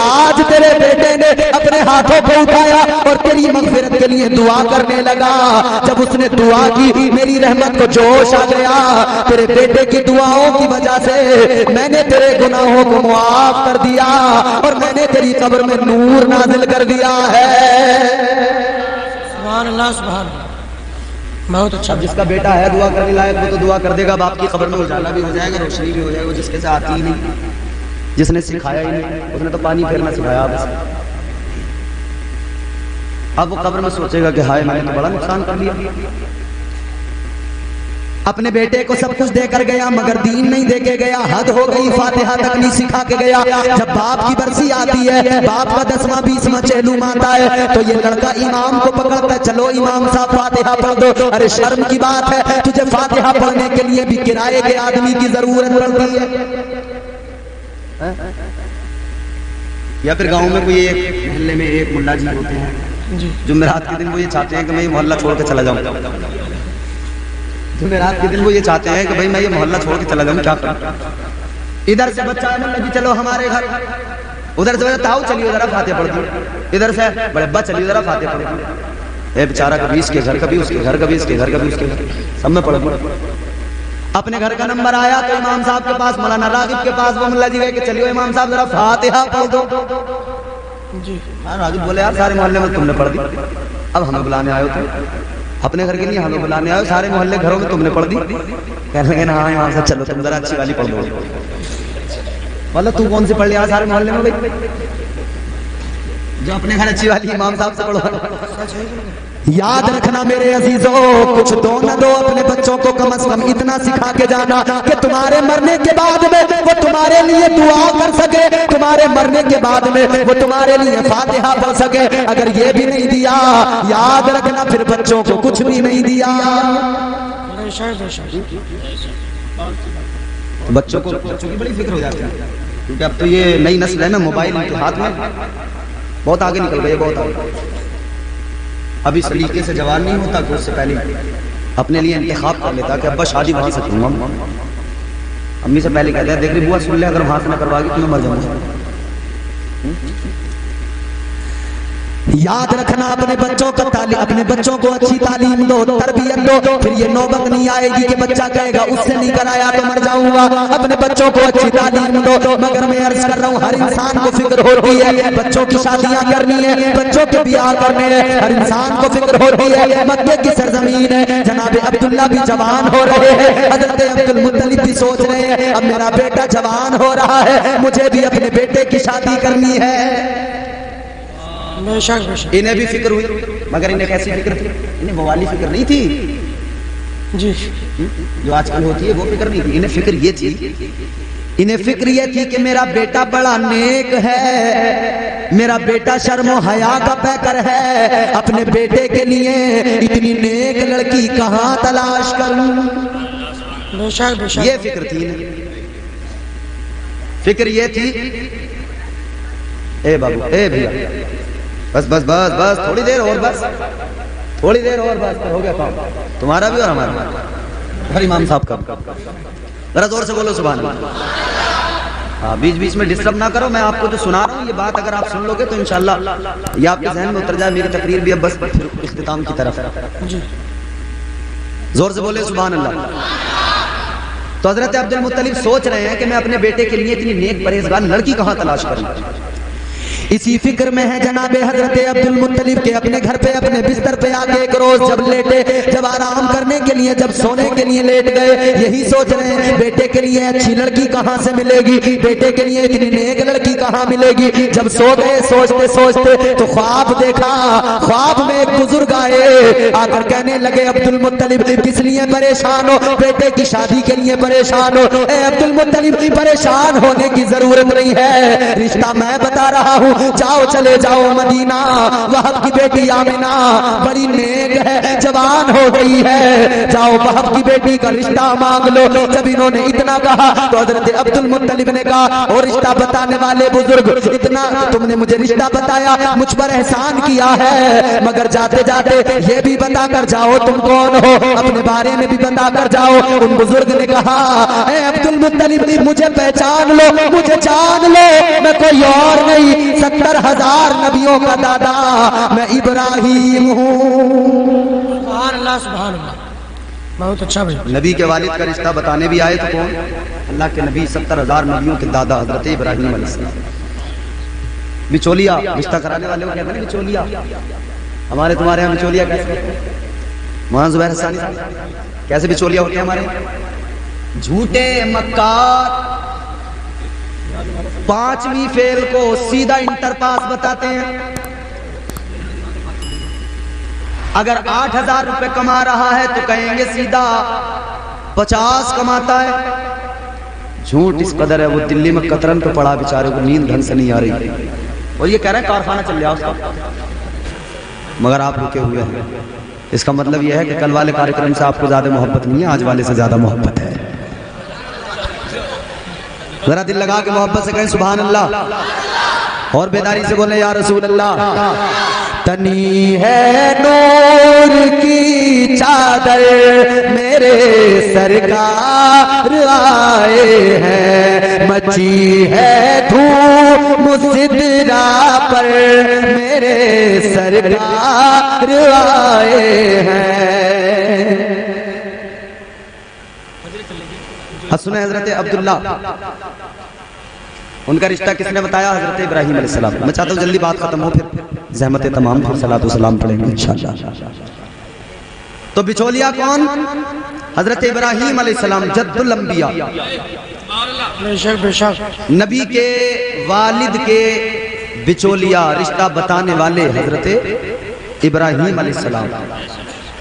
आज तेरे बेटे ने अपने हाथों को उठाया और तेरी मग़फ़िरत के लिए दुआ करने लगा। जब उसने दुआ की मेरी रहमत को जोश आ गया, तेरे बेटे की दुआओं की वजह से मैंने तेरे गुनाहों को मुआफ कर दिया और मैंने तेरी कब्र में नूर नाजिल कर दिया है। सुभान अल्लाह, सुभान अल्लाह, बहुत अच्छा। जिसका बेटा है दुआ करने लायक वो तो दुआ कर देगा, बाप की कब्र में उजाला भी हो जाएगा, रोशनी भी हो जाएगा। जिसके से आती ही नहीं, जिसने सिखाया ही नहीं, उसने तो पानी फेरना सिखाया बस। अब वो कब्र में सोचेगा कि हाय मैंने तो बड़ा नुकसान कर लिया। अपने बेटे को सब कुछ देकर गया मगर दीन नहीं देके गया, हद हो गई, फातिहा तक नहीं सिखा के गया। जब बाप की बरसी आती है, बाप का 10वां 20वां चेलूम आता है तो ये लड़का इमाम को पकड़ता है, चलो इमाम साहब फातिहा पढ़ दो। अरे शर्म की बात है, तुझे फातिहा पढ़ने के लिए भी किराए के आदमी की जरूरत पड़ती है। या फिर गांव में कोई एक मोहल्ले में एक मुल्ला जी होते हैं, जुमेरात के दिन वो ये चाहते हैं कि मैं ये मोहल्ला छोड़ के चला जाऊं। जुमेरात के दिन वो ये चाहते हैं कि भाई मैं ये मोहल्ला छोड़ के चला जाऊं, क्या करूं? इधर से बच्चा मुल्ला जी चलो हमारे घर, उधर से ताऊ चलिए जरा फातिहा पढ़ दो, इधर से बड़े अब्बा चलिए जरा फातिहा पढ़ दो। बेचारा कभी इसके घर, कभी उसके घर, कभी इसके घर, कभी उसके घर, सब में पढ़ दो। अपने घर का नंबर आया तो इमाम साहब के पास, मौलाना रागिब के पास, वो मुल्ला जी गए कि चलिए इमाम साहब जरा फातिहा पढ़ दो। रागिब बोले यार सारे मोहल्ले में तुमने पढ़ दी, अब हमें बुलाने आए हो तुम, अपने घर के लिए हमें बुलाने आए, सारे मोहल्ले घरों में तुमने पढ़ दी। कहने लगे ना हाँ इमाम साहब चलो तुम जरा अच्छी वाली पढ़ दो। मतलब तू कौन सी पढ़ लिया सारे मोहल्ले में भाई, जो अपने घर अच्छी वाली इमाम साहब से पढ़ो। याद रखना मेरे अजीजों, कुछ दो न दो अपने बच्चों को कम से कम इतना सिखा के जाना कि तुम्हारे मरने के बाद में वो तुम्हारे लिए दुआ कर सके, तुम्हारे मरने के बाद में वो तुम्हारे लिए फातिहा पढ़ सके। अगर ये भी नहीं दिया, याद रखना फिर बच्चों को कुछ भी नहीं दिया। बेशक बेशक। तो बच्चों की बड़ी फिक्र हो जाती है, क्योंकि अब तो ये नई नस्ल है ना, मोबाइल के हाथ में बहुत आगे निकल गए, बहुत आगे। अभी सलीके से जवान नहीं होता कि उससे पहले अपने लिए इंतखाब कर लेता कि अब्बा शादी वहां से करूंगा। अम्मी से पहले कहते हैं देख रही बुआ सुन ले, अगर वहां से ना करवाएगी तो मैं मर जाऊंगा। याद रखना अपने बच्चों को अपने बच्चों को अच्छी तालीम दो, तरबियत दो, फिर ये नौबत नहीं आएगी कि बच्चा कहेगा उससे नहीं कराया तो मर जाऊंगा। अपने बच्चों को अच्छी तालीम दो। मगर मैं अर्ज कर रहा हूँ, हर इंसान को फिक्र होती है बच्चों की शादियां करनी है, बच्चों के ब्याह करने हैं, हर इंसान को फिक्र होती है। मक्के की सरजमीन है, जनाब अब्दुल्ला भी जवान हो रहे हैं, हजरत अब्दुल मुत्तलिब भी सोच रहे हैं अब मेरा बेटा जवान हो रहा है, मुझे भी अपने बेटे की शादी करनी है। बेशक बेशक। इन्हें भी फिक्र हुई, मगर इन्हें कैसी फिक्र थी? इन्हें मवाली फिक्र नहीं थी जी, जो आजकल होती है, वो फिक्र नहीं थी। इन्हें फिक्र ये थी, इन्हें फिक्र ये थी कि मेरा बेटा बड़ा नेक है, मेरा बेटा शर्मो हया का पैकर है, अपने बेटे के लिए इतनी नेक लड़की कहां तलाश करूं। बेशक बेशक। ये फिक्र थी इन्हें। फिक्र ये थी, ए बाबू, ए भैया, बस बस बस बस थोड़ी देर और, बस थोड़ी देर और, बस हो गया काम तुम्हारा भी और हमारा। हर इमाम साहब का जरा जोर से बोलो सुभान अल्लाह। हाँ, बीच बीच में डिस्टर्ब ना करो। मैं आपको जो सुना रहा हूँ ये बात अगर आप सुन लोगे तो इंशाल्लाह ये आपके जहन में उतर जाए। मेरी तकरीर भी अब बस इख्तिताम की तरफ है। जोर से बोले सुभान अल्लाह। तो हजरत अब्दुल मुत्तलिब सोच रहे हैं कि मैं अपने बेटे के लिए इतनी नेक परहेजगार लड़की कहाँ तलाश करूं। इसी फिक्र में है जनाबे हजरत अब्दुल मुत्तलिब के अपने घर पे अपने बिस्तर पे आके एक रोज जब लेटे, जब आराम करने के लिए, जब सोने के लिए लेट गए, यही सोच रहे हैं बेटे के लिए अच्छी लड़की कहां से मिलेगी, बेटे के लिए इतनी नेक लड़की कहां मिलेगी। जब सो गए सोचते सोचते तो ख्वाब देखा, ख्वाब में एक बुजुर्ग आए, आकर कहने लगे अब्दुल मुत्तलिब किस लिए परेशान हो, बेटे की शादी के लिए परेशान हो। ए अब्दुल मुत्तलिब परेशान होने की जरूरत नहीं है, रिश्ता मैं बता रहा हूँ, जाओ चले जाओ मदीना, वहब की बेटी आमिना बड़ी नेक है, जवान हो गई है, जाओ वहब की बेटी का रिश्ता मांग लो। जब इन्होंने इतना कहा तो हजरत अब्दुल मुत्तलिब ने कहा, और रिश्ता बताने वाले बुजुर्ग, इतना तुमने मुझे रिश्ता बताया, मुझ पर एहसान किया है, मगर जाते जाते ये भी बता कर जाओ तुम कौन हो, अपने बारे में भी बता कर जाओ। उन बुजुर्ग ने कहा, ए अब्दुल मुत्तलिब मुझे पहचान लो, मुझे जान लो, मैं कोई और नहीं, 70,000 नबियों का दादा मैं इब्राहिम हूँ। सुभान अल्लाह सुभान अल्लाह। बहुत अच्छा भाई। नबी के वालिद का रिश्ता बताने भी आए तो कौन? अल्लाह के नबी, 70,000 नबियों के दादा हजरत इब्राहिम अलैहिस्सलाम। बिचौलिया रिश्ता कराने वाले को कहते हैं बिचौलिया। हमारे तुम्हारे यहाँ बिचौलिया कैसे? वहां जुबैर हसानी कैसे बिचौलिया होते हैं हमारे? झूठे मक्कार 5वीं फेल को सीधा इंटर पास बताते हैं। अगर 8,000 रुपए कमा रहा है तो कहेंगे सीधा 50 कमाता है। झूठ इस कदर है, वो दिल्ली में कतरन पे पड़ा, बेचारे को नींद ढंग से नहीं आ रही, और ये कह रहे हैं कारखाना चल रहा उसका, मगर आप रुके हुए हैं। इसका मतलब यह है कि कल वाले कार्यक्रम से आपको ज्यादा मोहब्बत नहीं है, आज वाले से ज्यादा मोहब्बत है। जरा दिल लगा के मोहब्बत से कहें सुभान अल्लाह, और बेदारी से बोले या रसूल अल्लाह। तनी है नूर की चादर मेरे सरकार आए हैं, मची है धूम सिदरा पर मेरे सरकार आए हैं। सुने हजरत अब्दुल्ला, उनका रिश्ता किसने बताया? हजरत इब्राहिम अलैहिस्सलाम। मैं चाहता हूँ जल्दी बात खत्म हो, फिर ज़हमत तमाम, फिर सलातो सलाम पढ़ेंगे इंशाअल्लाह। तो बिचौलिया कौन? हजरत इब्राहिम अलैहिस्सलाम, जद्दुल अंबिया, बेशक बेशक। नबी के वालिद के बिचौलिया, रिश्ता बताने वाले हजरत इब्राहिम अलैहिस्सलाम,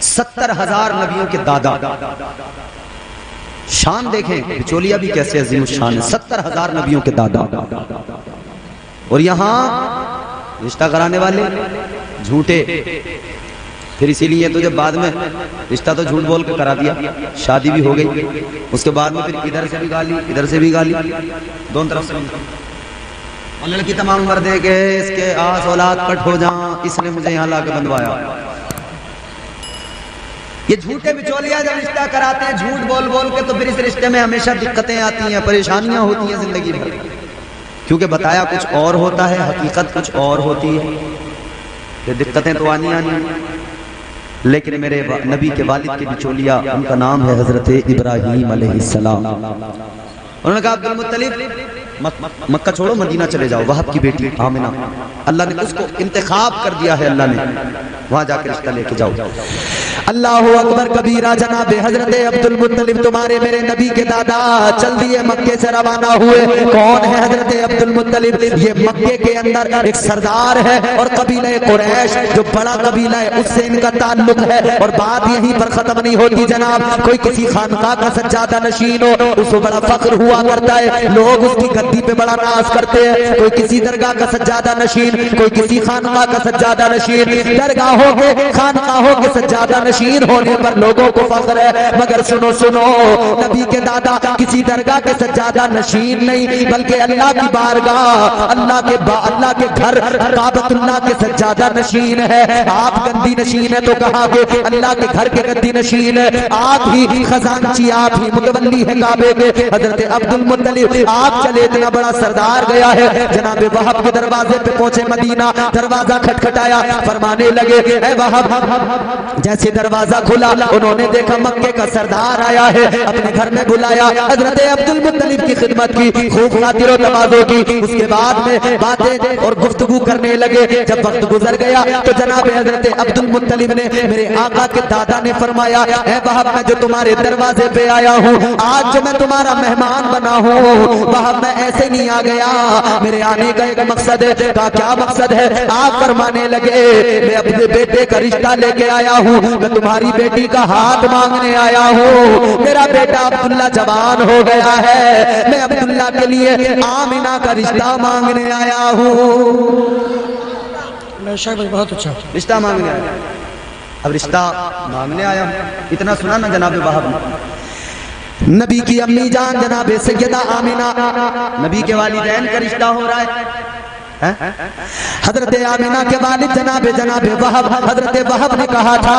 70,000 नबियों के दादा। शान देखें, बिचौलिया भी कैसे अजीम शान है, 70,000 नबियों के दादा। और यहां रिश्ता कराने वाले झूठे। फिर इसीलिए तो जब बाद में रिश्ता तो झूठ बोल के करा दिया, शादी भी हो गई, उसके बाद में फिर इधर से भी गाली इधर से भी गाली, दोनों तरफ से। और लड़की तमाम उम्र दे के इसके आस औलाद कट हो जा, इसने मुझे यहाँ लाके बंधवाया। ये झूठे बिचौलिया जब रिश्ता कराते हैं झूठ बोल बोल के, तो फिर इस रिश्ते में हमेशा दिक्कतें आती हैं, परेशानियां होती हैं जिंदगी भर, क्योंकि बताया कुछ और होता है, हकीकत कुछ और होती है। ये दिक्कतें तो आनी आनी। लेकिन मेरे नबी के वालिद के बिचौलिया, उनका नाम है हजरत इब्राहीम अलैहिस्सलाम। उन्होंने कहा अब्दुल मुत्तलिब मक्का छोड़ो मदीना चले जाओ, वहाब की बेटी आमिना, अल्लाह ने उसको इंतखाब कर दिया है, अल्लाह ने वहां जाकर रिश्ता लेके जाओ। अल्लाह अकबर कबीरा जनाब हजरत अब्दुल मुत्तलिब तुम्हारे मेरे नबी के दादा चल दिए, मक्के से रवाना हुए। कौन है हजरत अब्दुल मुत्तलिब? ये मक्के के अंदर एक सरदार है और कबीला कुरैश जो बड़ा कबीला है उससे इनका ताल्लुक है। और बात यहीं पर खत्म नहीं होती जनाब। कोई किसी खानका का सज्जादा नशीन हो, उसको बड़ा फख्र हुआ करता है, लोग उसकी गद्दी पे बड़ा नाज करते हैं। कोई किसी दरगाह का सज्जादा नशीन, कोई किसी खानका का सज्जादा नशीन, दरगाहों के खानकाहों के सज्जादा नशीन होने पर लोगों को फख्र है। मगर सुनो सुनो, नबी के दादा किसी दरगाह के सज्जादा नशीन नहीं, बल्कि अल्लाह की बारगाह, अल्लाह के घर काबतुल्लाह के सज्जादा नशीन है। आप गद्दी नशीन है तो कहा के अल्लाह के घर के गद्दी नशीन है। आप ही खजानची, आप ही मुतवल्ली है काबे के। हजरत अब्दुल मुत्तलिब आप चले, इतना बड़ा सरदार गया है। जनाब वहाब के दरवाजे पे पहुंचे मदीना, दरवाजा खटखटाया, फरमाने लगे ए वहाब। जैसे दरवाजा खुला उन्होंने देखा मक्के का सरदार आया है, अपने घर में बुलाया, हजरत अब्दुल मुत्तलिब की खिदमत की, खूब खातिरो तवाज़ो की। उसके बाद में बातें और गुफ्तगू करने लगे। जब वक्त गुजर गया तो जनाब हजरत अब्दुल मुत्तलिब ने, मेरे आका के दादा ने फरमाया ए वहाब, मैं जो तुम्हारे दरवाजे पे आया हूँ, आज जो मैं तुम्हारा मेहमान बना हूँ, वहाब मैं ऐसे नहीं आ गया, मेरे आने का एक मकसद है। का क्या मकसद है? आप फरमाने लगे मैं अपने बेटे का रिश्ता लेके आया हूँ, मैं तुम्हारी बेटी का हाथ मांगने आया हूँ। मेरा बेटा अब्दुल्ला जवान हो गया है, मैं अब्दुल्ला के लिए आमिना का रिश्ता मांगने आया हूँ। बहुत अच्छा रिश्ता मांगने आया। अब रिश्ता मांगने आया हूँ, इतना सुना ना जनाब वहाब ने। नबी की अम्मी जान जनाब सैयदा आमिना, नबी के वालिदैन का रिश्ता हो रहा है। हजरत आमिना के वालिद जनाब वहाब, हजरत वहाब ने कहा था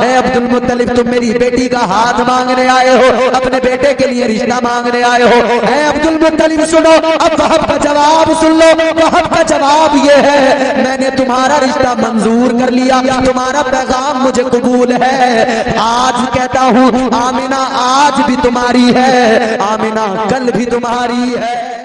ए अब्दुल मुत्तलिब, तुम मेरी बेटी का हाथ मांगने आए हो, अपने बेटे के लिए रिश्ता मांगने आए हो। ए अब्दुल मुत्तलिब सुनो, अब वहाब का जवाब सुन लो। वहाब का जवाब ये है, मैंने तुम्हारा रिश्ता मंजूर कर लिया, तुम्हारा पैगाम मुझे कबूल है। आज कहता हूँ आमिना आज भी तुम्हारी है, आमिना कल भी तुम्हारी है।